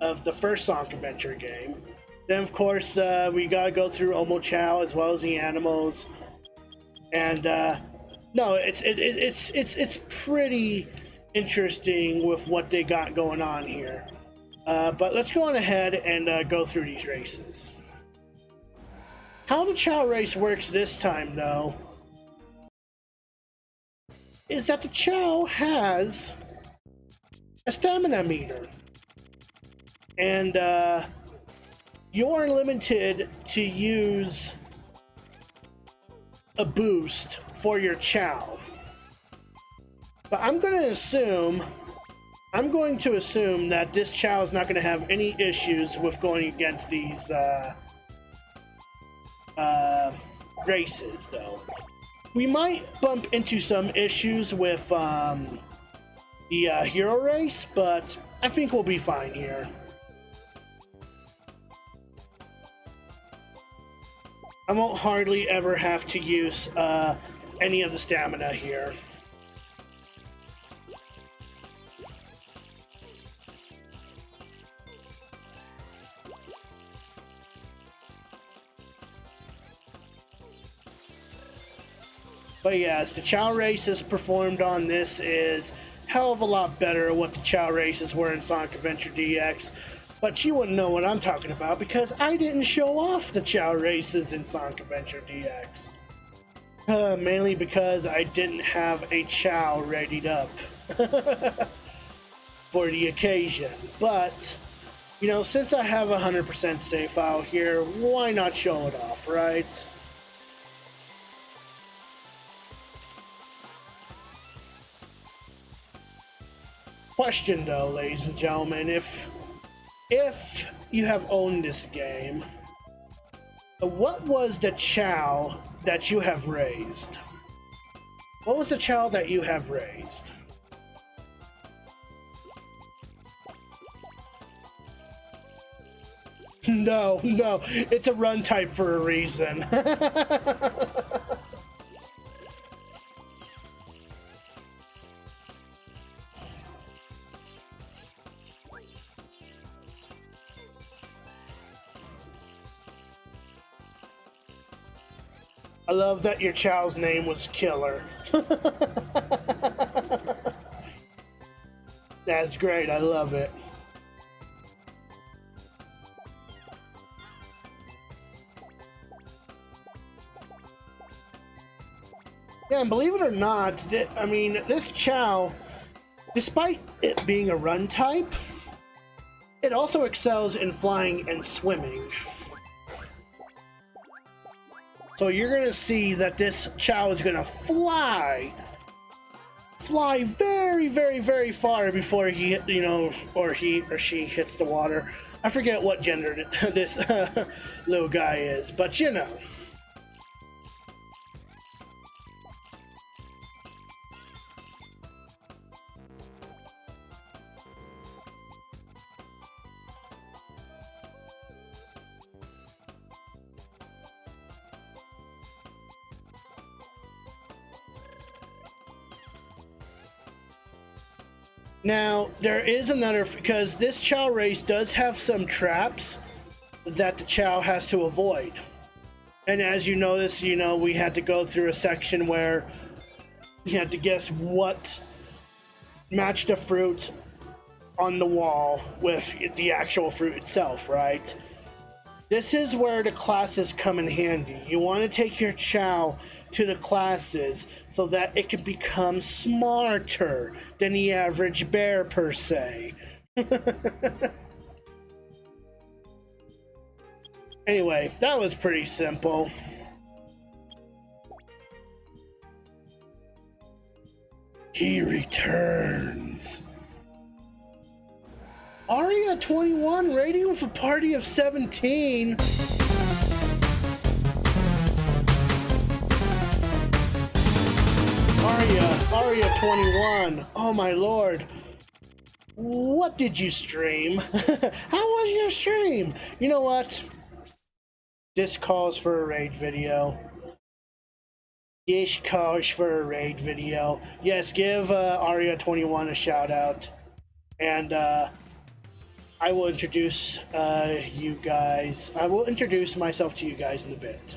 of the first Sonic Adventure game. Then of course we gotta go through Omo Chow as well as the animals. And no, it's pretty interesting with what they got going on here. But let's go on ahead and go through these races. How the Chow race works this time, though, is that the Chow has a stamina meter. And you're limited to use a boost for your Chow. But I'm going to assume that this Chow is not going to have any issues with going against these races, though. We might bump into some issues with the hero race, but I think we'll be fine here. I won't hardly ever have to use any of the stamina here. But yes, the Chow races performed on this is hell of a lot better than what the Chow races were in Sonic Adventure DX. But you wouldn't know what I'm talking about because I didn't show off the Chow races in Sonic Adventure DX. Mainly because I didn't have a Chow readied up for the occasion. But, you know, since I have 100% save file here, why not show it off, right? Question though, ladies and gentlemen, if you have owned this game, what was the Chow that you have raised? What was the Chow that you have raised? No, it's a run type for a reason. I love that your Chow's name was Killer. That's great, I love it. Yeah, and believe it or not, I mean, this Chow, despite it being a run type, it also excels in flying and swimming. So you're gonna see that this Chao is gonna fly very, very, very far before he, you know, or he or she hits the water. I forget what gender this little guy is, but you know. Now, there is another, because this Chao race does have some traps that the Chao has to avoid. And as you notice, you know, we had to go through a section where you had to guess what matched the fruit on the wall with the actual fruit itself, right? This is where the classes come in handy. You want to take your Chao to the classes so that it can become smarter than the average bear, per se. Anyway, that was pretty simple. He returns. Aria 21 rating with a party of 17. Aria 21. Oh my lord. What did you stream? How was your stream? You know what? This calls for a raid video. This calls for a raid video. Yes, give Aria 21 a shout out. And I will introduce you guys. I will introduce myself to you guys in a bit.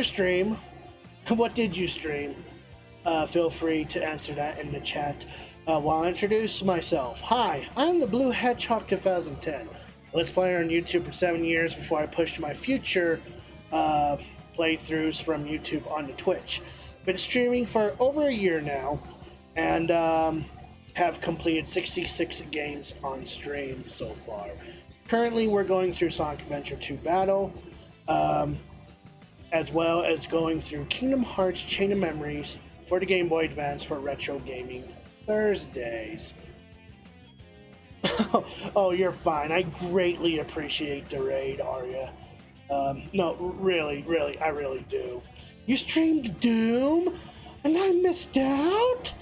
Stream? What did you stream? Feel free to answer that in the chat. While I introduce myself. Hi, I'm the Blue Hedgehog 2010. Let's Player on YouTube for 7 years before I pushed my future playthroughs from YouTube onto Twitch. Been streaming for over a year now, and have completed 66 games on stream so far. Currently, we're going through Sonic Adventure 2 Battle, as well as going through Kingdom Hearts Chain of Memories for the Game Boy Advance for Retro Gaming Thursdays. Oh, you're fine. I greatly appreciate the raid, Aria. No, really, I really do. You streamed Doom, and I missed out?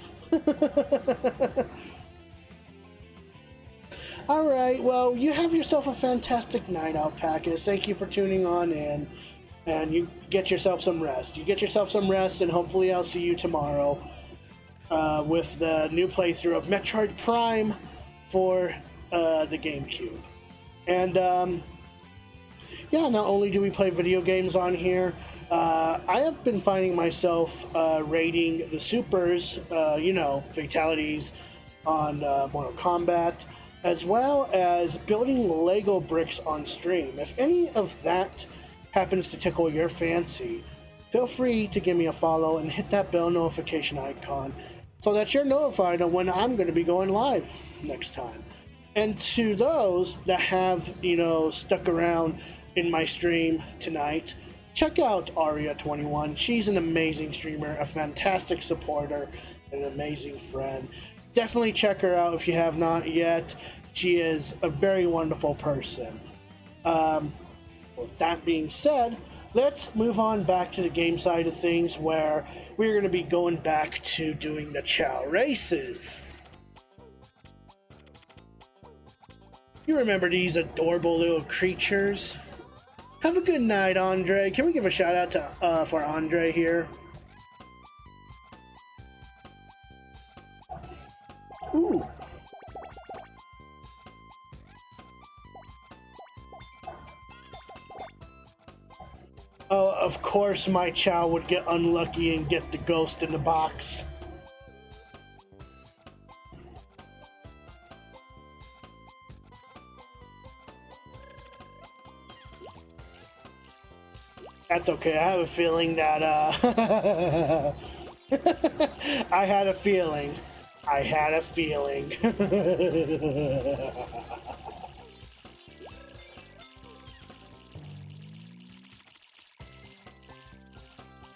Alright, well, you have yourself a fantastic night, Alpacas. Thank you for tuning on in. and you get yourself some rest. You get yourself some rest, and hopefully I'll see you tomorrow with the new playthrough of Metroid Prime for the GameCube. And yeah, not only do we play video games on here, I have been finding myself rating the supers, fatalities on Mortal Kombat, as well as building Lego bricks on stream. If any of that happens to tickle your fancy, feel free to give me a follow and hit that bell notification icon so that you're notified of when I'm going to be going live next time. And to those that have, stuck around in my stream tonight, check out Aria21. She's an amazing streamer, a fantastic supporter, and an amazing friend. Definitely check her out if you have not yet. She is a very wonderful person. With that being said, let's move on back to the game side of things, where we're going to be going back to doing the Chao races. You remember these adorable little creatures? Have a good night, Andre. Can we give a shout out to for Andre here? Ooh. Oh, of course my Chao would get unlucky and get the ghost in the box. That's okay. I have a feeling that, I had a feeling.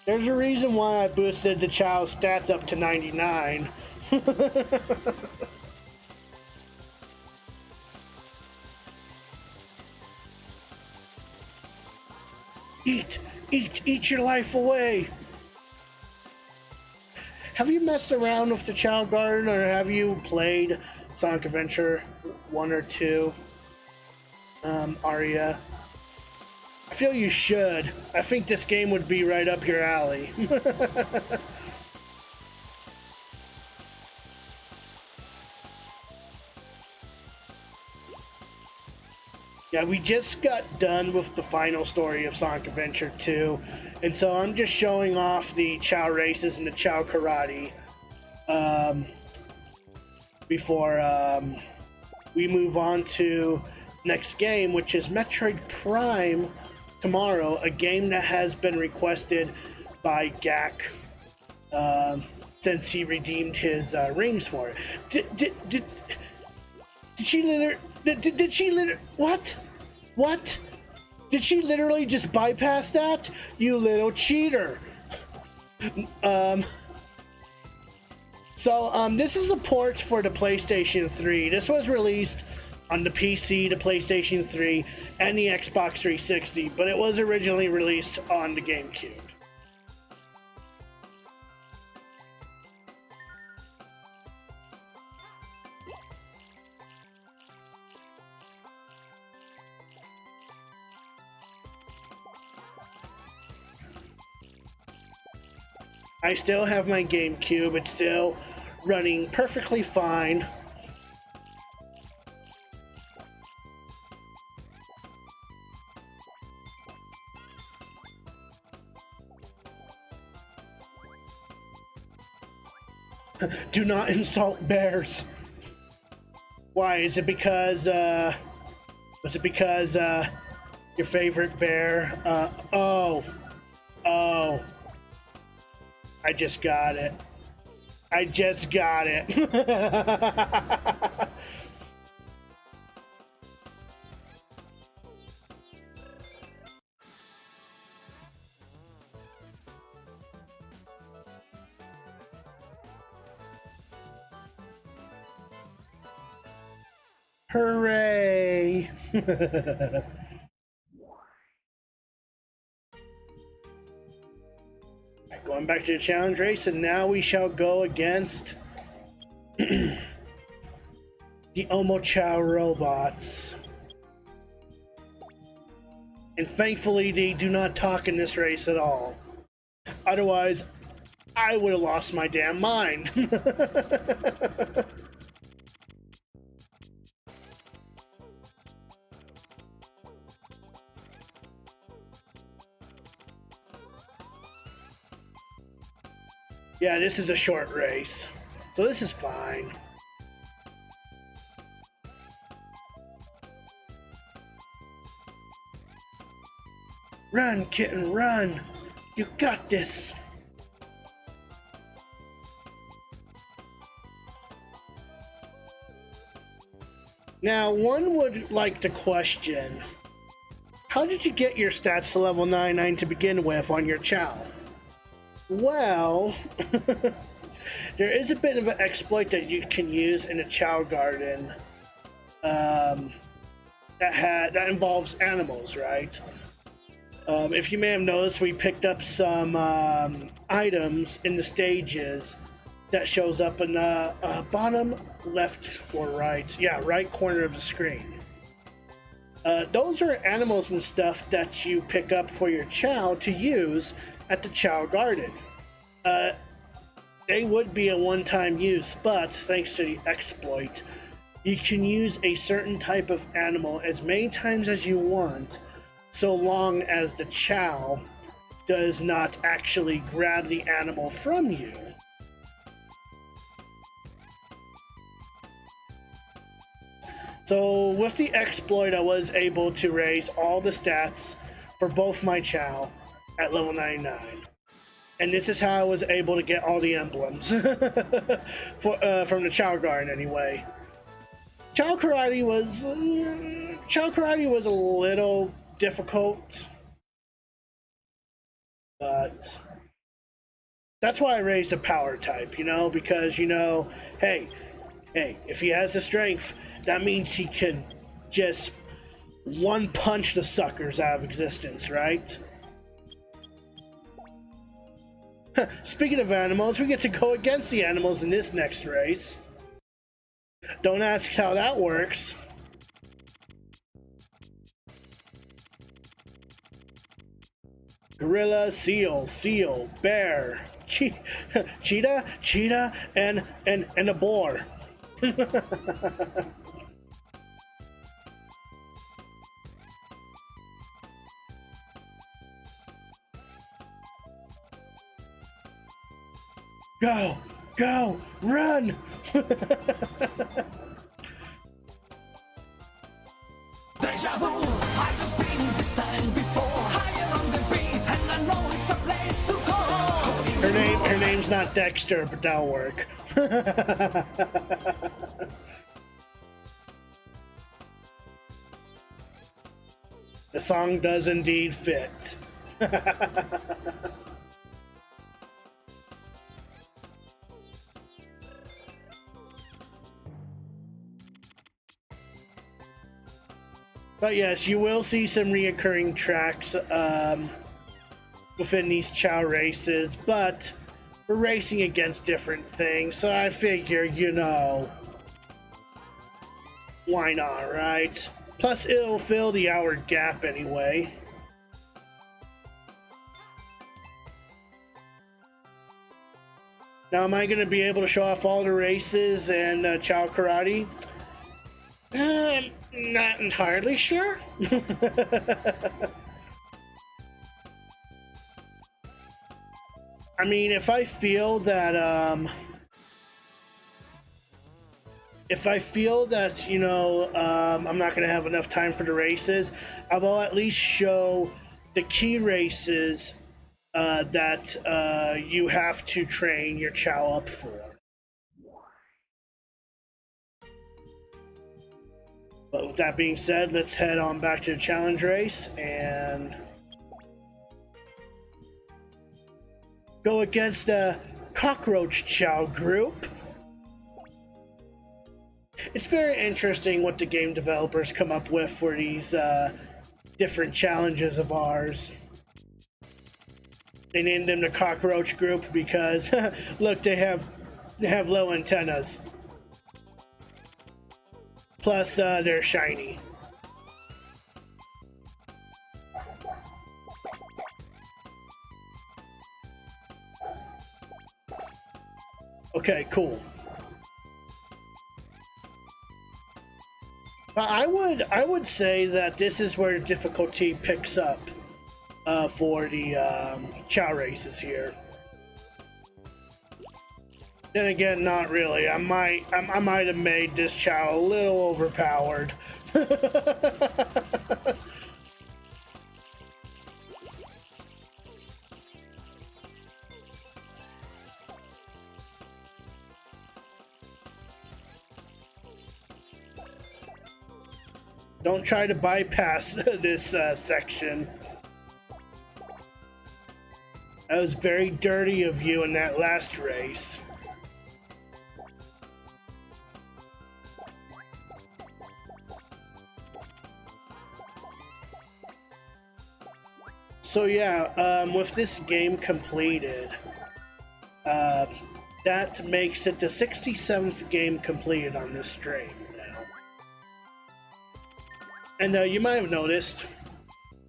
There's a reason why I boosted the Chao's stats up to 99. Eat your life away. Have you messed around with the Chao Garden, or have you played Sonic Adventure 1 or 2? Aria? I feel you should. I think this game would be right up your alley. Yeah, we just got done with the final story of Sonic Adventure 2, and so I'm just showing off the Chao races and the Chao karate before we move on to next game, which is Metroid Prime tomorrow, a game that has been requested by Gak since he redeemed his rings for it. Did she literally... Did she literally... What? Did she literally just bypass that? You little cheater. So this is a port for the PlayStation 3. This was released on the PC, the PlayStation 3, and the Xbox 360, but it was originally released on the GameCube. I still have my GameCube. It's still running perfectly fine. Do not insult bears. Why? Is it because, was it because, your favorite bear, oh. I just got it. Hooray! Going back to the challenge race, and now we shall go against the Omochao robots. And thankfully, they do not talk in this race at all. Otherwise, I would have lost my damn mind. Yeah, this is a short race, so this is fine. Run, kitten, run! You got this! Now, one would like to question, how did you get your stats to level 99 to begin with on your Chao? Well, there is a bit of an exploit that you can use in a Chao Garden that involves animals, right? If you may have noticed, we picked up some items in the stages that shows up in the bottom left or right, yeah, right corner of the screen. Those are animals and stuff that you pick up for your Chao to use at the Chao Garden. They would be a one-time use, but thanks to the exploit, you can use a certain type of animal as many times as you want, so long as the Chao does not actually grab the animal from you. So with the exploit, I was able to raise all the stats for both my Chao at level 99. And this is how I was able to get all the emblems from the Chao Garden anyway. Chao Karate was a little difficult, but that's why I raised the power type, because hey, if he has the strength, that means he can just one punch the suckers out of existence, right? Speaking of animals, we get to go against the animals in this next race. Don't ask how that works. Gorilla, seal, bear, cheetah, and a boar. Go, run!
Deja vu, I just been this time before. Higher on the beat, and I know it's a place to go.
Her name's not Dexter, but that'll work. The song does indeed fit. But yes, you will see some reoccurring tracks within these Chao races, but we're racing against different things, so I figure, why not, right? Plus, it'll fill the hour gap anyway. Now, am I going to be able to show off all the races and Chao Karate? Not entirely sure. I mean, if I feel that I'm not going to have enough time for the races, I will at least show the key races that you have to train your Chao up for. But with that being said, let's head on back to the challenge race and go against the Cockroach Chao group. It's very interesting what the game developers come up with for these different challenges of ours. They named them the Cockroach group because, look, they have low antennas. Plus, they're shiny. Okay, cool. But I would say that this is where difficulty picks up for the chow races here. Then again, not really. I might have made this chow a little overpowered. Don't try to bypass this section. That was very dirty of you in that last race. So yeah, with this game completed, that makes it the 67th game completed on this stream now. And you might have noticed,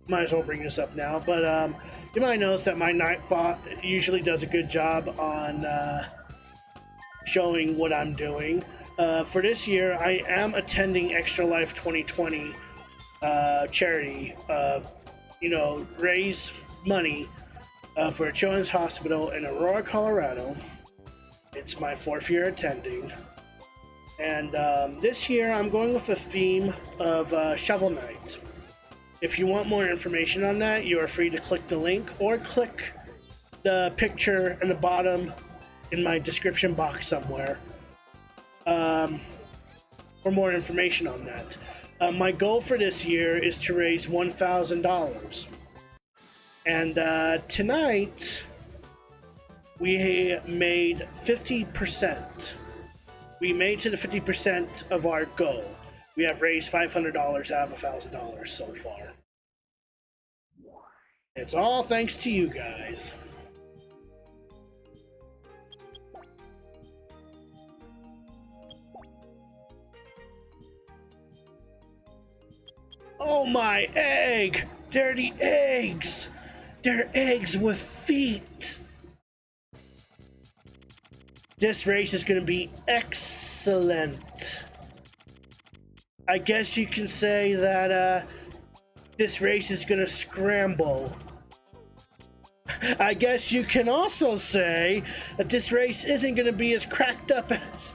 might as well bring this up now, but you might notice that my Nightbot usually does a good job on showing what I'm doing. For this year, I am attending Extra Life 2020 charity. You know, raise money for a children's hospital in Aurora, Colorado. It's my 4th year attending. And this year I'm going with a theme of Shovel Knight. If you want more information on that, you are free to click the link or click the picture in the bottom in my description box somewhere for more information on that. My goal for this year is to raise $1,000. And tonight, we made 50%. We made to the 50% of our goal. We have raised $500 out of $1,000 so far. It's all thanks to you guys. Oh my egg! They're the eggs! They're eggs with feet! This race is gonna be excellent. I guess you can say that this race is gonna scramble. I guess you can also say that this race isn't gonna be as cracked up as...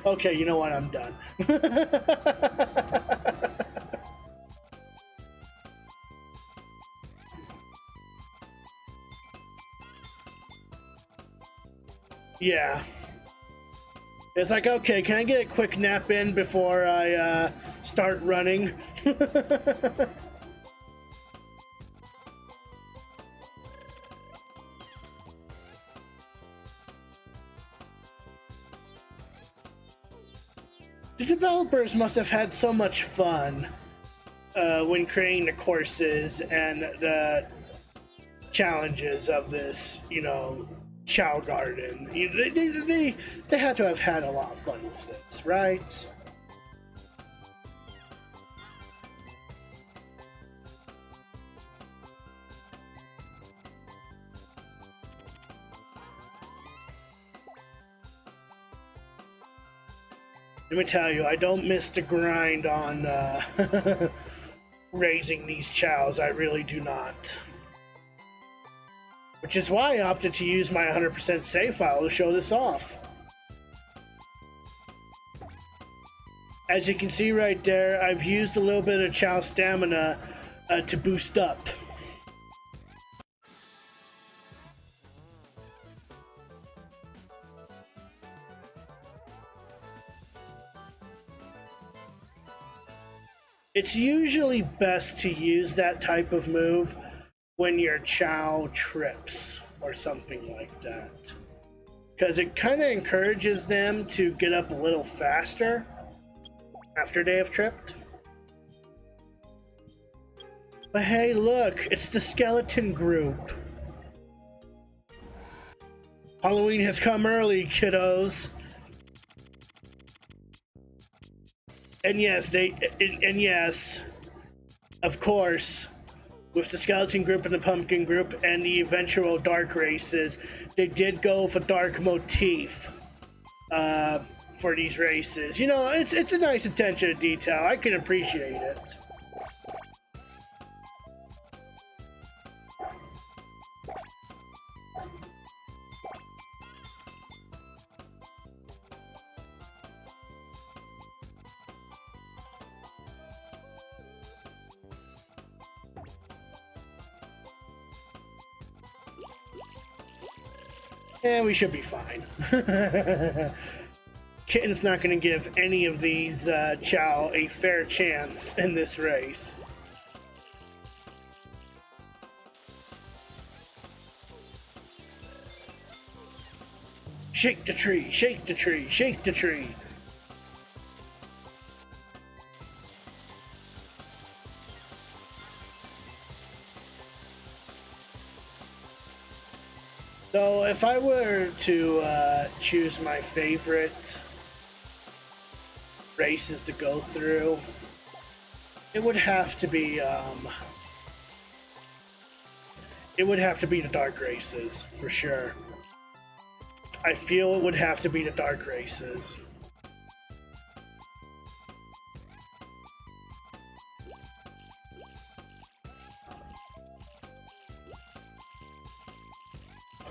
Okay, you know what? I'm done. Yeah. It's like, okay, can I get a quick nap in before I start running? The developers must have had so much fun when creating the courses and the challenges of this, you know, Chow Garden. They had to have had a lot of fun with this, right? Let me tell you, I don't miss the grind on raising these chows. I really do not. Which is why I opted to use my 100% save file to show this off. As you can see right there, I've used a little bit of chow stamina to boost up. It's usually best to use that type of move when your chow trips or something like that, because it kind of encourages them to get up a little faster after they have tripped. But hey, look, it's the skeleton group. Halloween has come early, kiddos. And yes, yes, of course, with the skeleton group and the pumpkin group and the eventual dark races, they did go with a dark motif for these races. You know, it's a nice attention to detail. I can appreciate it. And we should be fine. Kitten's not going to give any of these Chao a fair chance in this race. Shake the tree, shake the tree, shake the tree. So if I were to choose my favorite races to go through, it would have to be the dark races for sure. I feel it would have to be the dark races.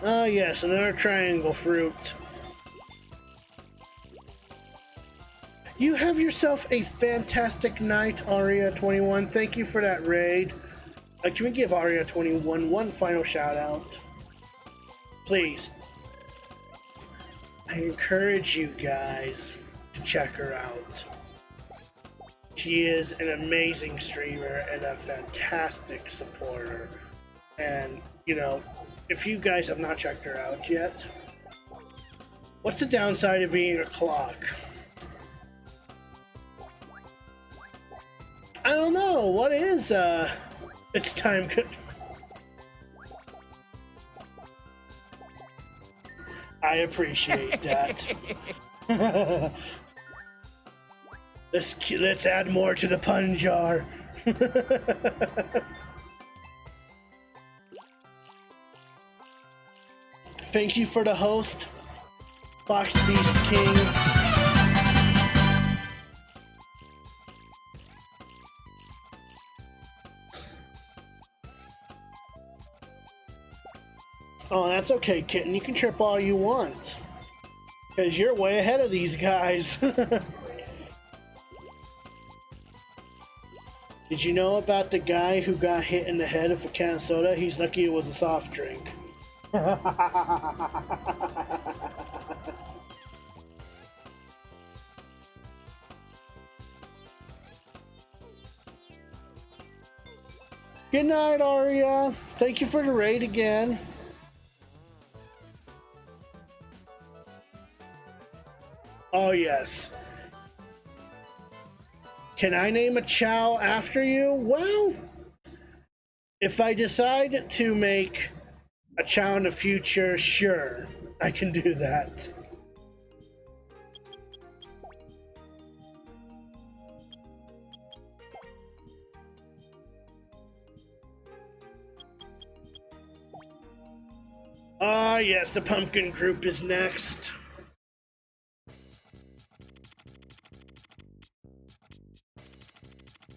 Oh yes, another triangle fruit. You have yourself a fantastic night, Aria21. Thank you for that raid. Can we give Aria21 one final shout out? Please. I encourage you guys to check her out. She is an amazing streamer and a fantastic supporter. And, you know, if you guys have not checked her out yet, what's the downside of being a clock? I don't know. What is, it's time. I appreciate that. Let's add more to the pun jar. Thank you for the host, Fox Beast King. Oh, that's okay, Kitten. You can trip all you want. Because you're way ahead of these guys. Did you know about the guy who got hit in the head with a can of soda? He's lucky it was a soft drink. Good night, Aria. Thank you for the raid again. Oh, yes. Can I name a Chao after you? Well, if I decide to make a Chao in the future, sure, I can do that. Ah, yes, the pumpkin group is next.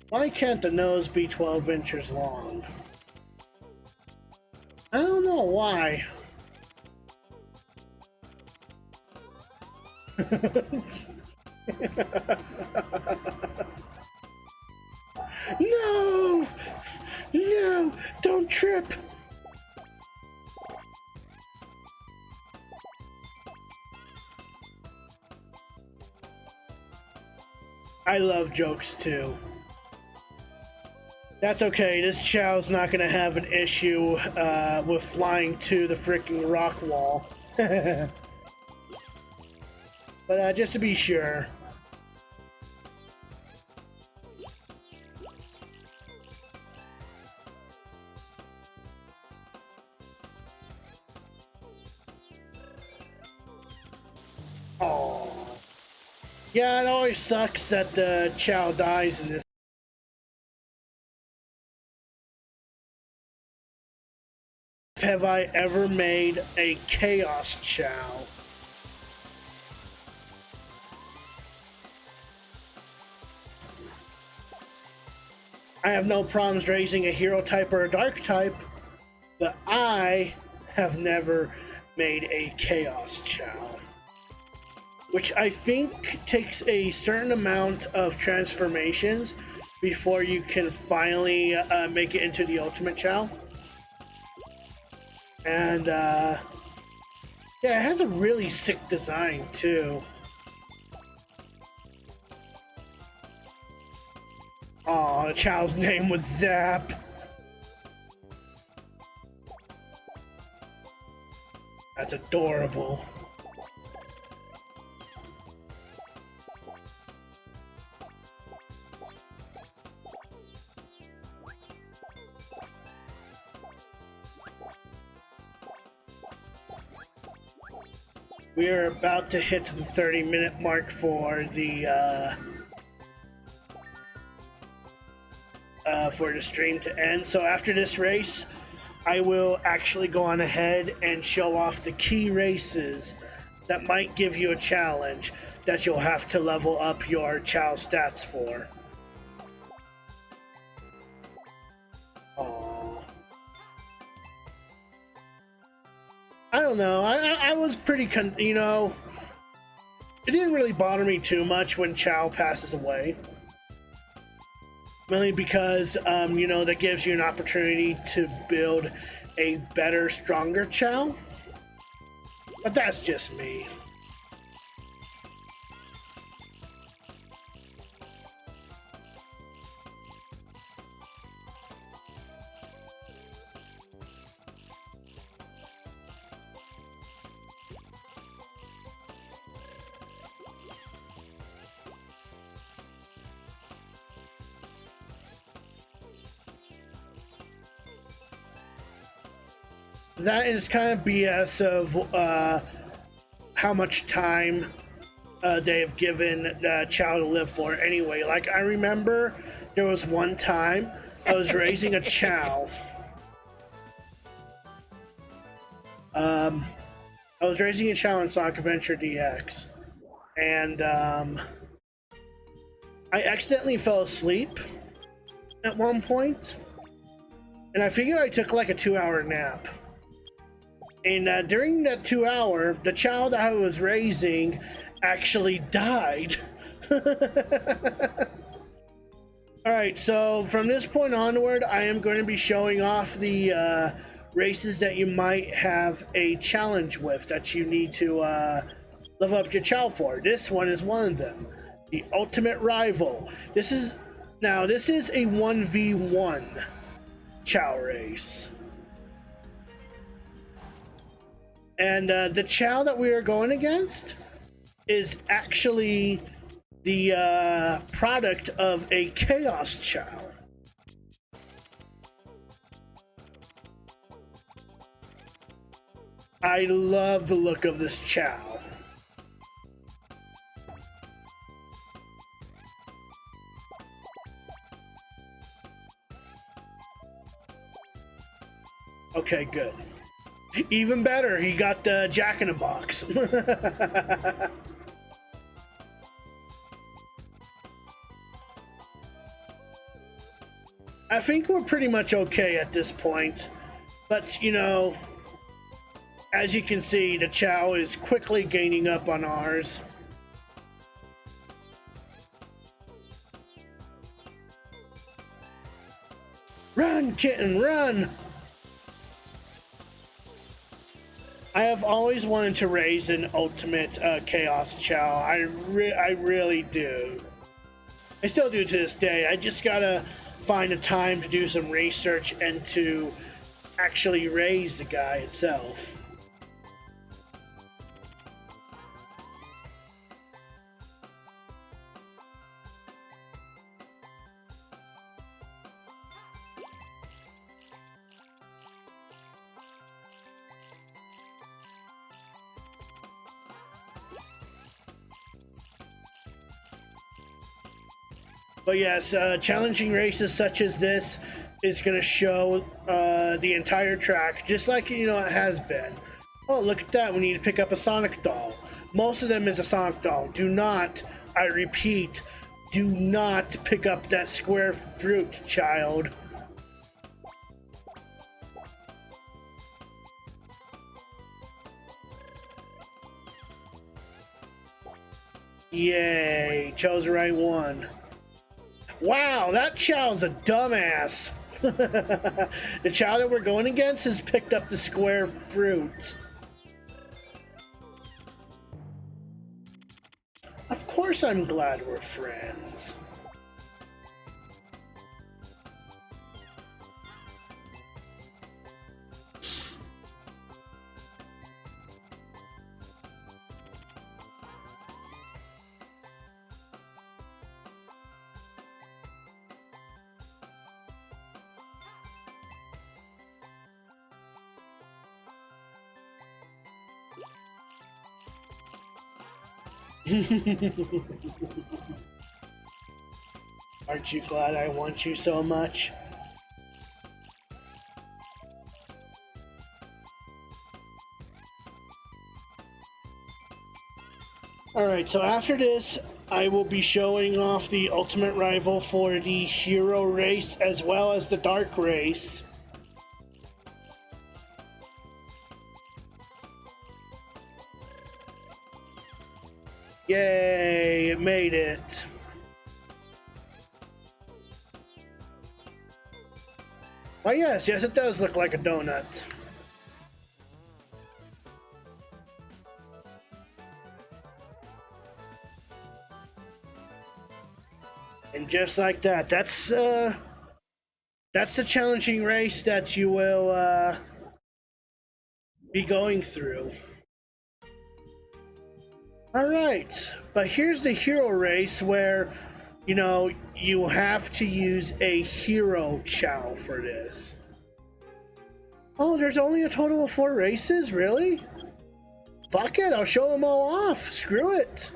Why can't the nose be 12 inches long? I don't know why. No! No! Don't trip! I love jokes too. That's okay, this Chao's not gonna have an issue with flying to the freaking rock wall. But just to be sure. Oh. Yeah, it always sucks that the Chao dies in this. Have I ever made a Chaos Chao? I have no problems raising a hero type or a dark type, but I have never made a Chaos Chow, which I think takes a certain amount of transformations before you can finally make it into the Ultimate Chow. And yeah, it has a really sick design too. Aw, the Chow's name was Zap. That's adorable. We are about to hit the 30-minute mark for the stream to end. So after this race, I will actually go on ahead and show off the key races that might give you a challenge that you'll have to level up your Chow stats for. Aww. I don't know. I was pretty, you know, it didn't really bother me too much when Chow passes away. Mainly because, you know, that gives you an opportunity to build a better, stronger Chow. But that's just me. That is kind of BS of how much time they have given Chow to live for anyway. Like, I remember there was one time I was raising a Chow. I was raising a Chow in Sonic Adventure DX. And I accidentally fell asleep at one point. And I figured I took like a 2-hour nap. And during that 2 hour, the child I was raising actually died. Alright, so from this point onward, I am going to be showing off the races that you might have a challenge with that you need to level up your Chow for. This one is one of them. The Ultimate Rival. This is a 1v1 Chow race. And the Chow that we are going against is actually the product of a Chaos Chow. I love the look of this Chow. Okay, good. Even better, he got the Jack-in-a-Box. I think we're pretty much okay at this point. But, you know, as you can see, the Chow is quickly gaining up on ours. Run, kitten, run! I have always wanted to raise an ultimate Chaos Chow. I really do. I still do to this day. I just gotta find a time to do some research and to actually raise the guy itself. But yes, challenging races such as this is going to show the entire track, just like, you know, it has been. Oh, look at that, we need to pick up a Sonic doll. Most of them is a Sonic doll. Do not, I repeat, Do not pick up that square fruit, child. Yay, chose the right one. Wow, that child's a dumbass. The child that we're going against has picked up the square fruit. Of course I'm glad we're friends. Aren't you glad I want you so much? Alright, so after this, I will be showing off the Ultimate Rival for the Hero race as well as the Dark race. Yay, it made it. Why, yes, it does look like a donut. And just like that, that's a challenging race that you will be going through. Alright, but here's the hero race where, you know, you have to use a hero chow for this. Oh, there's only a total of 4 races? Really? Fuck it, I'll show them all off. Screw it.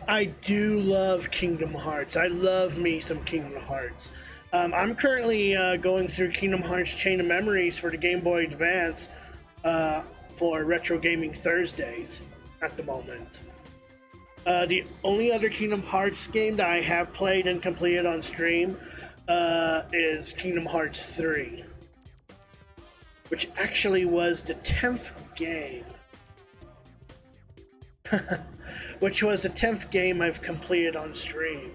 I do love Kingdom Hearts. I love me some Kingdom Hearts. I'm currently going through Kingdom Hearts Chain of Memories for the Game Boy Advance for Retro Gaming Thursdays at the moment. The only other Kingdom Hearts game that I have played and completed on stream is Kingdom Hearts 3, which actually was the 10th game. Which was the 10th game I've completed on stream.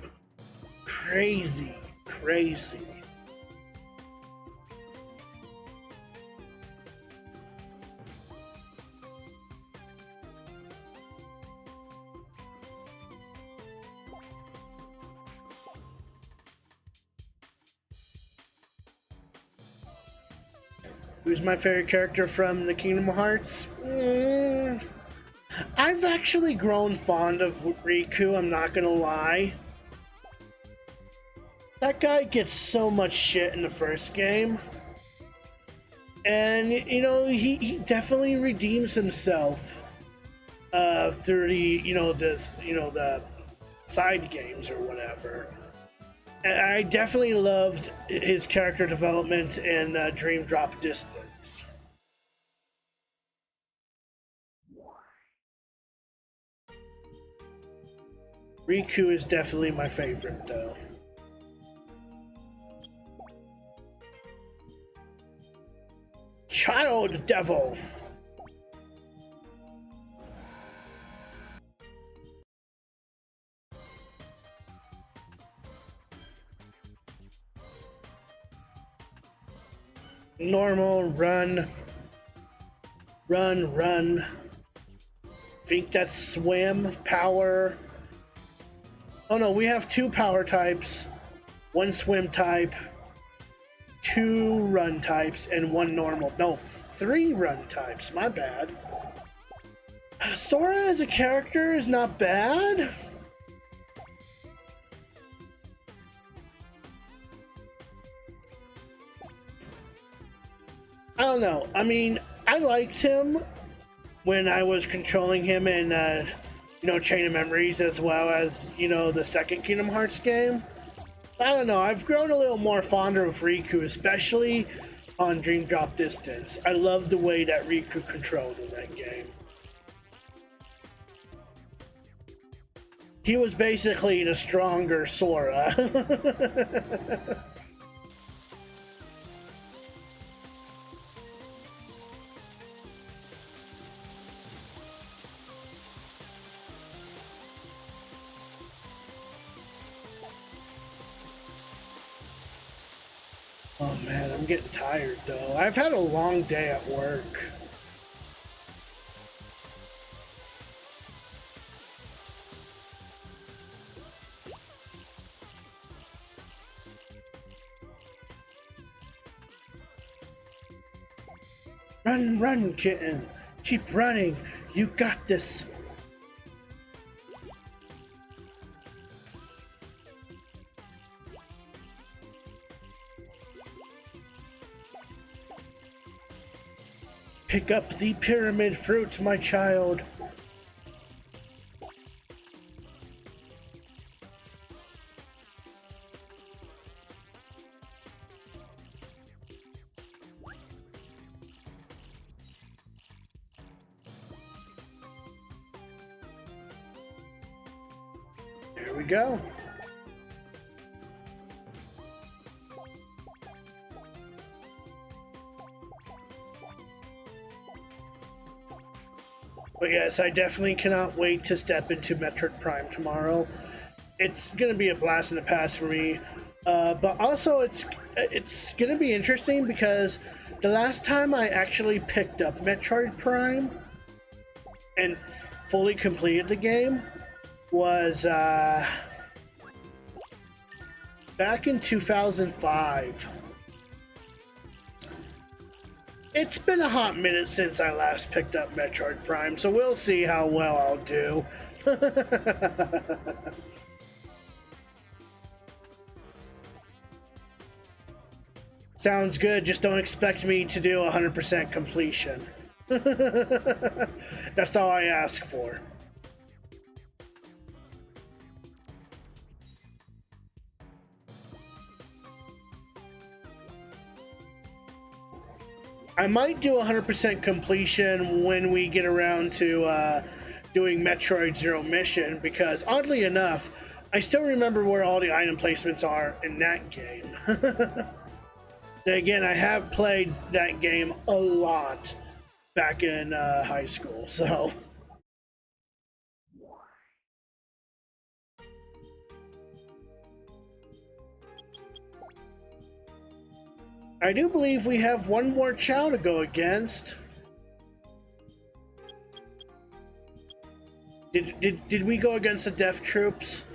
Crazy, crazy. Who's my favorite character from the Kingdom Hearts? I've actually grown fond of Riku, I'm not gonna lie. That guy gets so much shit in the first game. And, you know, he definitely redeems himself through the side games or whatever. And I definitely loved his character development in Dream Drop Distance. Riku is definitely my favorite, though. Child Devil! Normal, run. Run, run. Think that's swim, power. Oh no, we have 2 power types, 1 swim type, 2 run types, and 1 normal. No, 3 run types, my bad. Sora as a character is not bad. I don't know. I mean, I liked him when I was controlling him in, you know, Chain of Memories, as well as, you know, the second Kingdom Hearts game. I don't know. I've grown a little more fonder of Riku, especially on Dream Drop Distance. I love the way that Riku controlled in that game. He was basically the stronger Sora. Oh man, I'm getting tired though. I've had a long day at work. Run, run, kitten. Keep running. You got this. Pick up the pyramid fruit, my child. There we go. But yes, I definitely cannot wait to step into Metroid Prime tomorrow. It's gonna be a blast in the past for me, but also it's gonna be interesting because the last time I actually picked up Metroid Prime and fully completed the game was back in 2005. It's been a hot minute since I last picked up Metroid Prime, so we'll see how well I'll do. Sounds good, just don't expect me to do 100% completion. That's all I ask for. I might do 100% completion when we get around to doing Metroid Zero Mission, because oddly enough, I still remember where all the item placements are in that game. Again, I have played that game a lot back in high school, so... I do believe we have one more Chao to go against. Did we go against the Death Troops?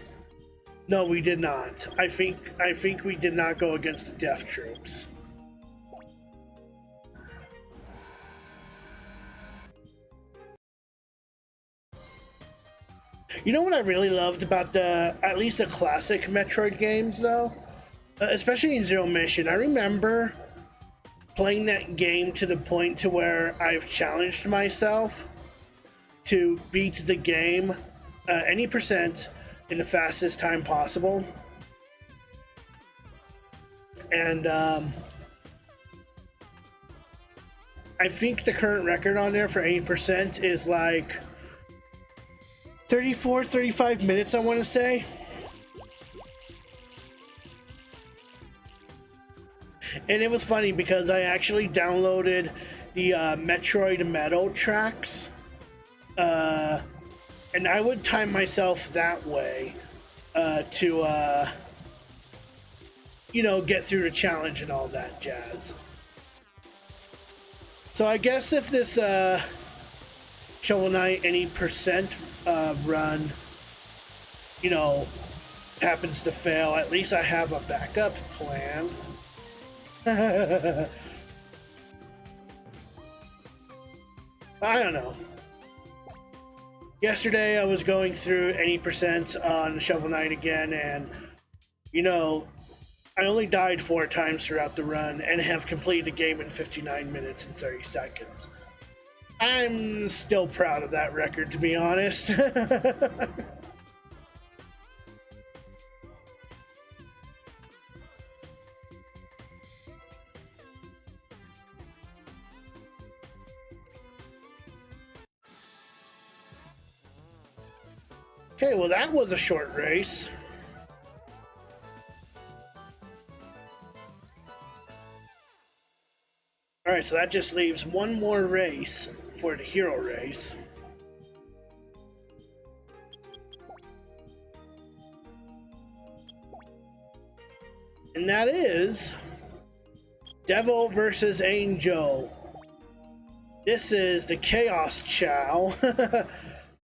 No, we did not. I think we did not go against the Death Troops. You know what I really loved about at least the classic Metroid games though? Especially in Zero Mission, I remember playing that game to the point to where I've challenged myself to beat the game any percent in the fastest time possible. And I think the current record on there for 80% is like 35 minutes, I want to say. And it was funny because I actually downloaded the Metroid Meadow tracks, and I would time myself that way to, you know, get through the challenge and all that jazz. So I guess if this Shovel Knight any percent run, you know, happens to fail, at least I have a backup plan. I don't know. Yesterday I was going through 80% on Shovel Knight again, and you know, I only died 4 times throughout the run and have completed the game in 59 minutes and 30 seconds. I'm still proud of that record, to be honest. Okay, well that was a short race. Alright, so that just leaves one more race for the hero race. And that is Devil versus Angel. This is the Chaos Chow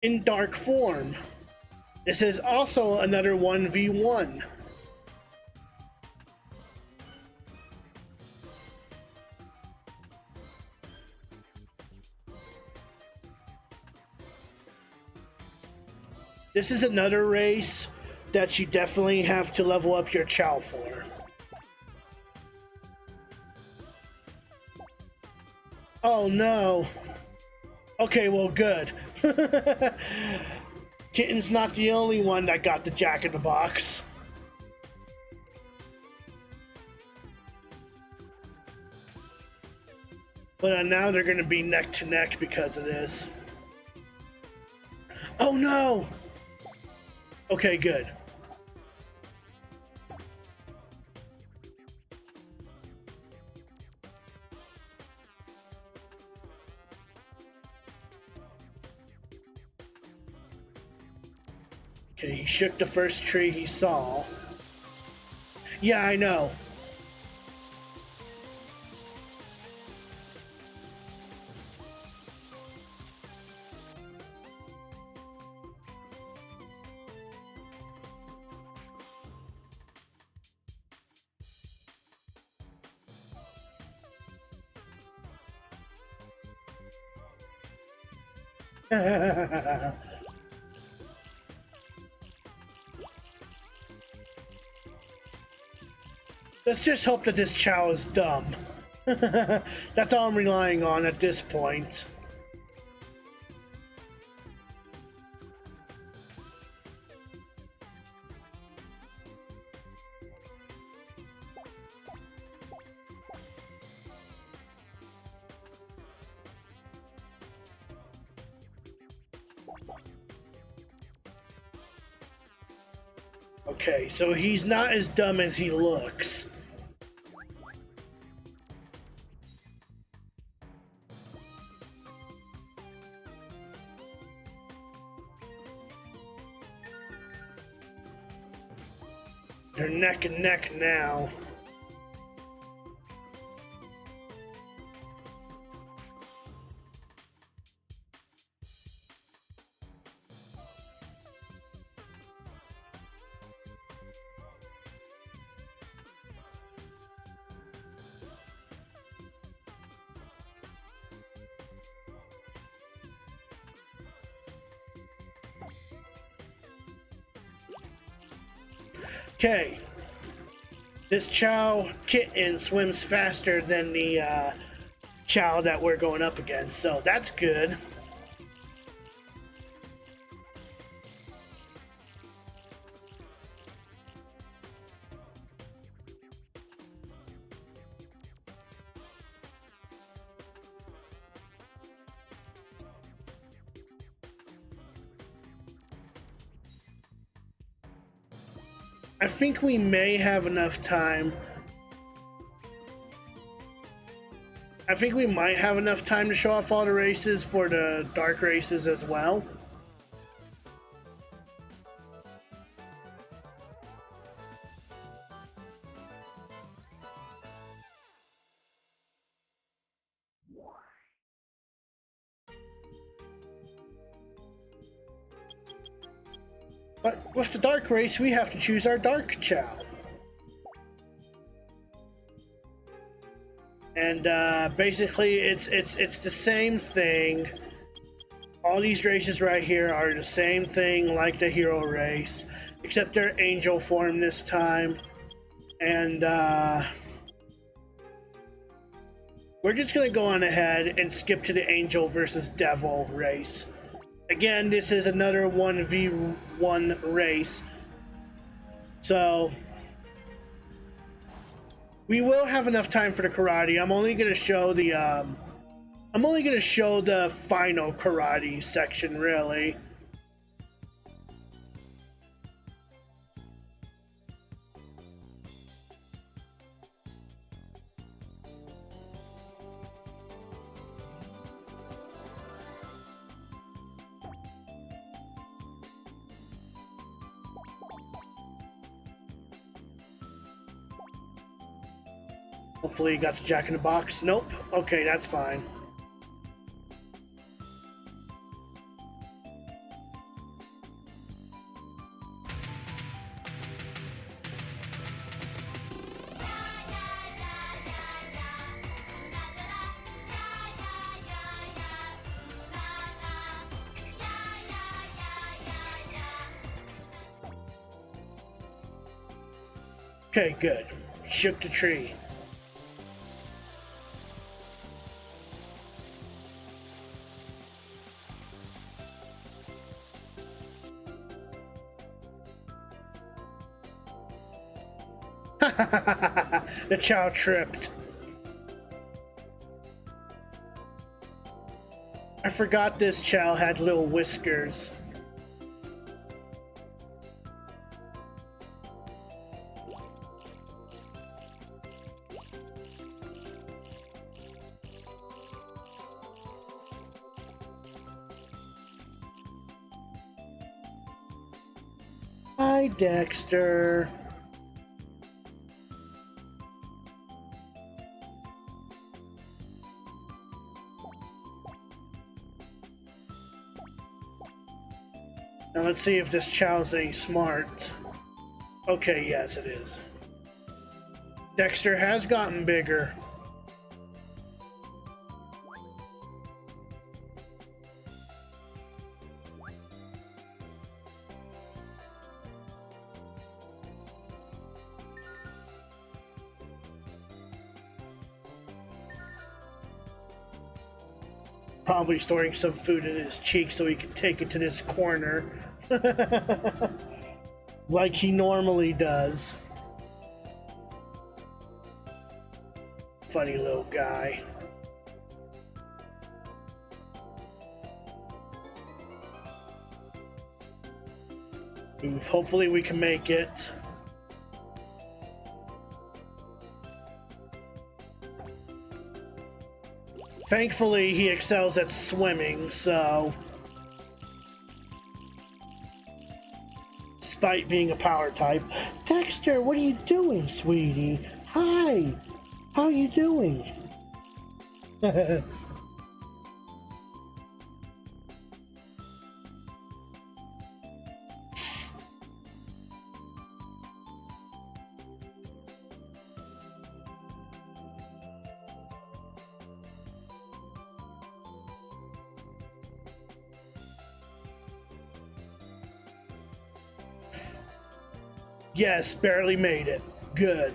in dark form. This is also another 1v1. This is another race that you definitely have to level up your Chow for. Oh no. Okay, well, good. Kitten's not the only one that got the Jack in the Box. But now they're going to be neck to neck because of this. Oh no! Okay, good. Okay, he shook the first tree he saw. Yeah, I know. Let's just hope that this Chow is dumb. That's all I'm relying on at this point. Okay, so he's not as dumb as he looks. They're neck and neck now. Okay, this Chow kitten swims faster than the Chow that we're going up against, so that's good. I think we may have enough time. I think we might have enough time to show off all the races for the dark races as well. But with the dark race, we have to choose our dark Chow. And basically, it's the same thing. all these races right here are the same thing like the hero race, except they're angel form this time. And we're just going to go on ahead and skip to the angel versus devil race. Again, this is another 1v1 race. So we will have enough time for the karate. I'm only going to show the final karate section, really. Hopefully you got the Jack in the Box. Nope. Okay, that's fine. Okay, good. Shook the tree. The Chow tripped. I forgot this Chow had little whiskers. Hi, Dexter. Now let's see if this Chow's any smart. Okay, yes it is. Dexter has gotten bigger. Probably storing some food in his cheek so he can take it to this corner. Like he normally does. Funny little guy. Oof, hopefully we can make it. Thankfully, he excels at swimming, so... Despite being a power type. Dexter, what are you doing, sweetie? Hi! How are you doing? Yes, barely made it. Good.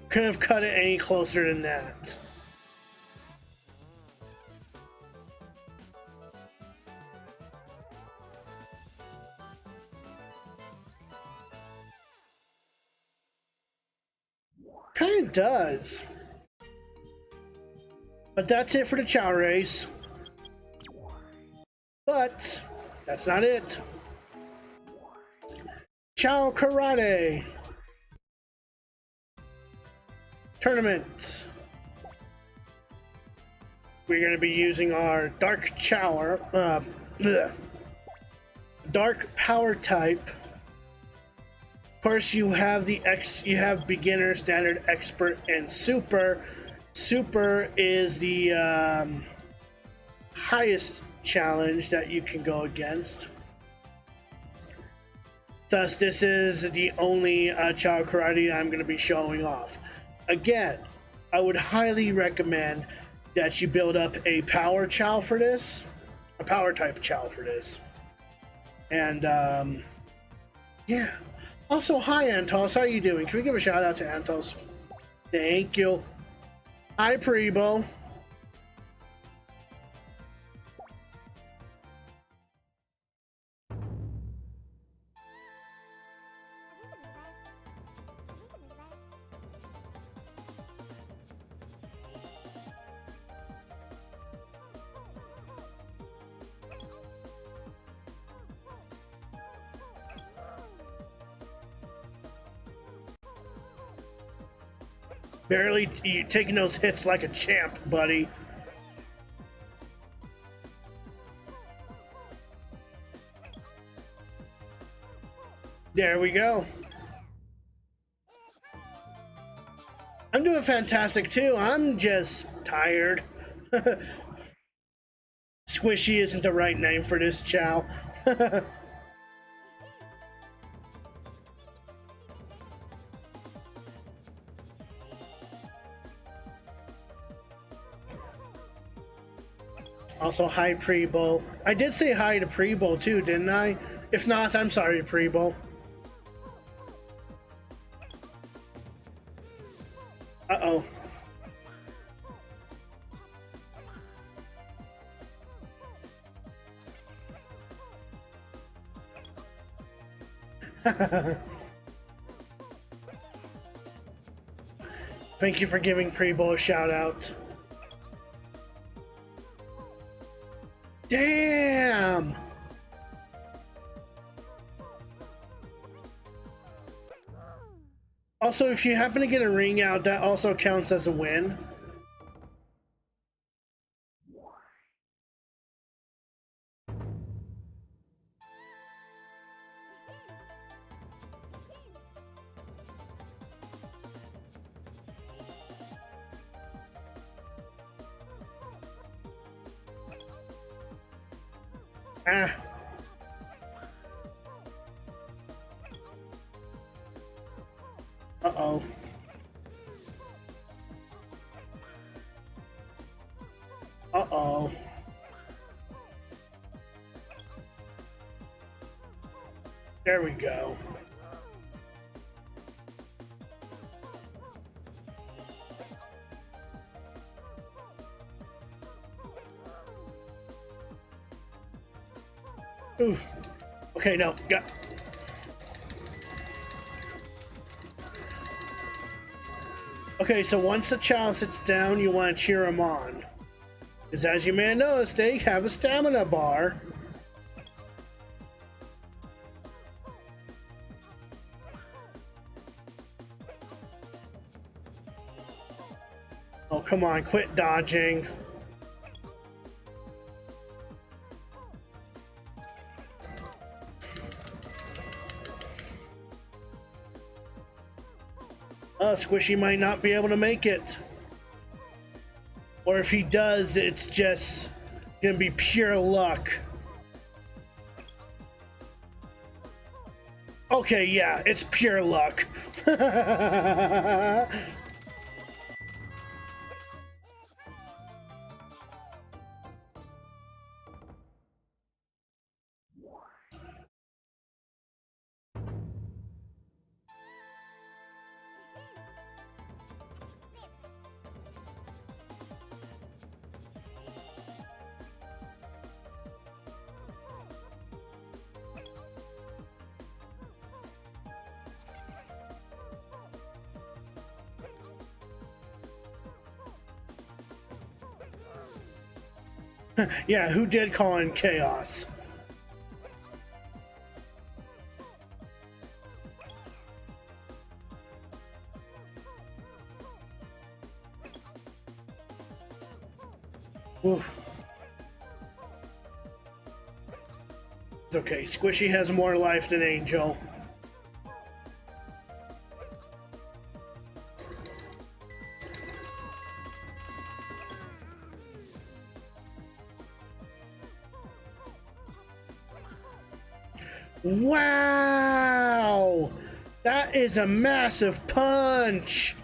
Couldn't have cut it any closer than that. Kind of does. But that's it for the Chow race. But that's not it. Chow Karate Tournament. We're going to be using our Dark Chower, Dark Power type. Of course, you have you have Beginner, Standard, Expert, and Super. Super is the highest challenge that you can go against. Thus, this is the only Chow Karate I'm going to be showing off. Again, I would highly recommend that you build up a Power Chow for this. a power type Chow for this. And yeah. Also, hi Antos, how you doing? Can we give a shout out to Antos? Thank you. Hi Prebo. Barely taking those hits like a champ, buddy. There we go. I'm doing fantastic too. I'm just tired. Squishy isn't the right name for this Chow. Also, hi Prebo. I did say hi to Prebo too, didn't I? If not, I'm sorry, Prebo. Uh-oh. Thank you for giving Prebo a shout out. Damn! Also, if you happen to get a ring out, that also counts as a win. Ah. Uh-oh. Uh-oh. There we go. Ooh. Okay, no. Got. Okay, so once the Chow sits down, you want to cheer him on. Because as you may notice, they have a stamina bar. Oh, come on, quit dodging. Squishy might not be able to make it. Or if he does, it's just gonna be pure luck. Okay, yeah, it's pure luck. Yeah, who did call in chaos? Oof. It's okay, Squishy has more life than Angel. Wow! That is a massive punch!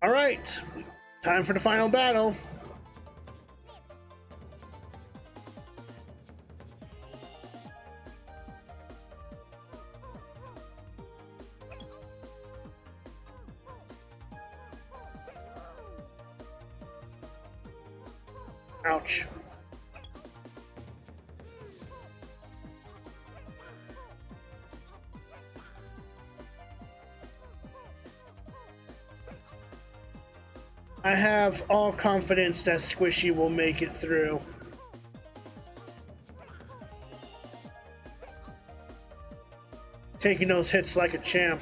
All right, time for the final battle. Ouch. I have all confidence that Squishy will make it through. Taking those hits like a champ.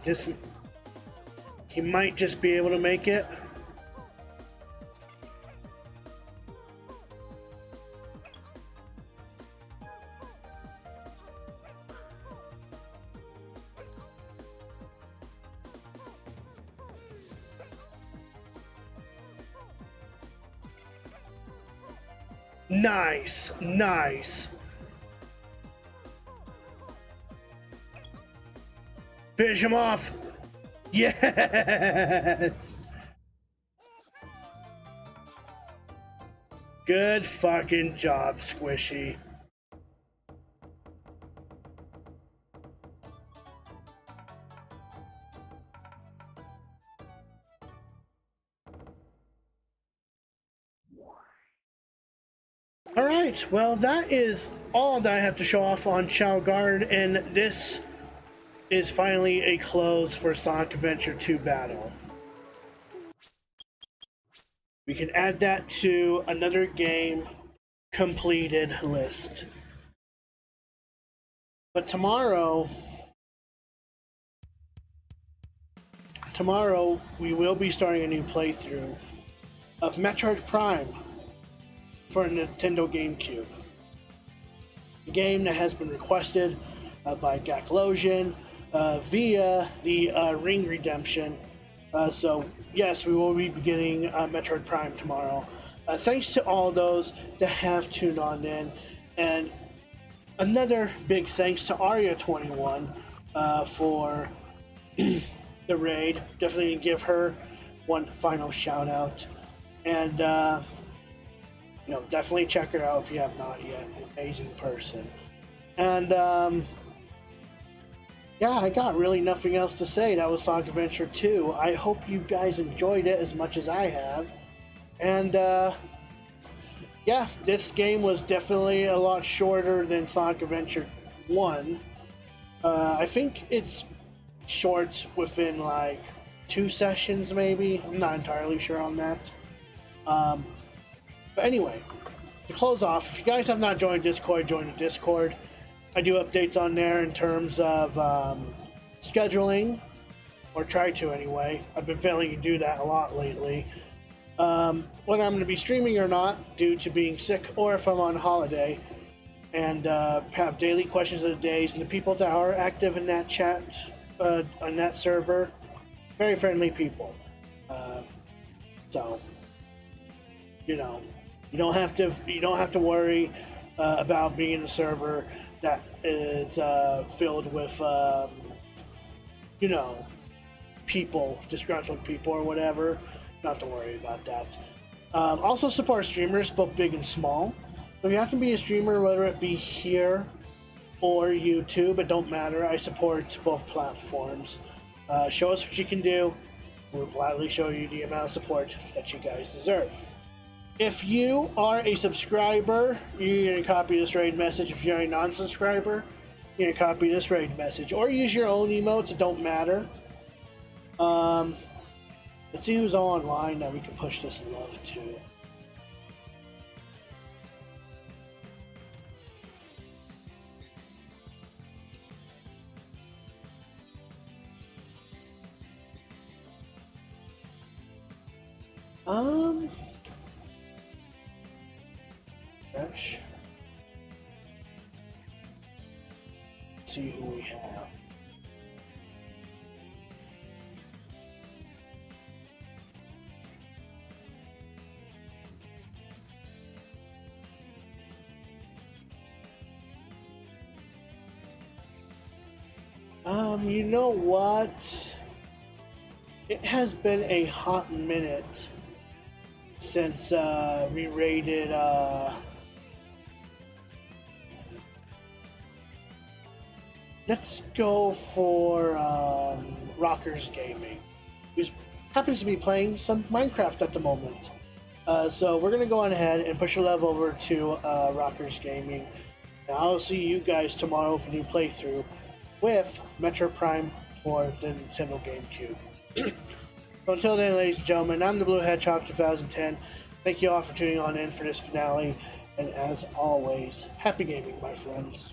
This, he might just be able to make it. Nice, nice. Finish him off. Yes. Good fucking job, Squishy. All right, well, that is all that I have to show off on Chao Guard, and this is finally a close for Sonic Adventure 2 Battle. We can add that to another game completed list. But tomorrow we will be starting a new playthrough of Metroid Prime for Nintendo GameCube. A game that has been requested by Gaklosian via the Ring Redemption. So yes, we will be beginning Metroid Prime tomorrow. Thanks to all those that have tuned on in, and another big thanks to Aria21 for the raid. Definitely give her one final shout out, and definitely check her out if you have not yet. Amazing person. And yeah, I got really nothing else to say. That was Sonic Adventure 2. I hope you guys enjoyed it as much as I have. And yeah, this game was definitely a lot shorter than Sonic Adventure 1. I think it's short within like 2 sessions maybe. I'm not entirely sure on that. But anyway, to close off, if you guys have not joined Discord, join the Discord. I do updates on there in terms of scheduling, or try to anyway. I've been failing to do that a lot lately. Whether I'm going to be streaming or not, due to being sick, or if I'm on holiday, and have daily questions of the days. And the people that are active in that chat, on that server, very friendly people. So, you don't have to worry about being in a server that is filled with people, disgruntled people or whatever. Not to worry about that. Also support streamers, both big and small. So if you have to be a streamer, whether it be here or YouTube, it don't matter. I support both platforms. Show us what you can do. We'll gladly show you the amount of support that you guys deserve. If you are a subscriber, you're going to copy this raid message. If you're a non-subscriber, you're going to copy this raid message. Or use your own emotes, it don't matter. Let's see who's all online that we can push this love to. Gosh. see who we have. You know what? It has been a hot minute since we raided let's go for Rockers Gaming, who happens to be playing some Minecraft at the moment. So we're gonna go on ahead and push a level over to Rockers Gaming. Now I'll see you guys tomorrow for a new playthrough with Metro Prime for the Nintendo GameCube. So until then, ladies and gentlemen, I'm the Blue Hedgehog 2010. Thank you all for tuning on in for this finale, and as always, happy gaming, my friends.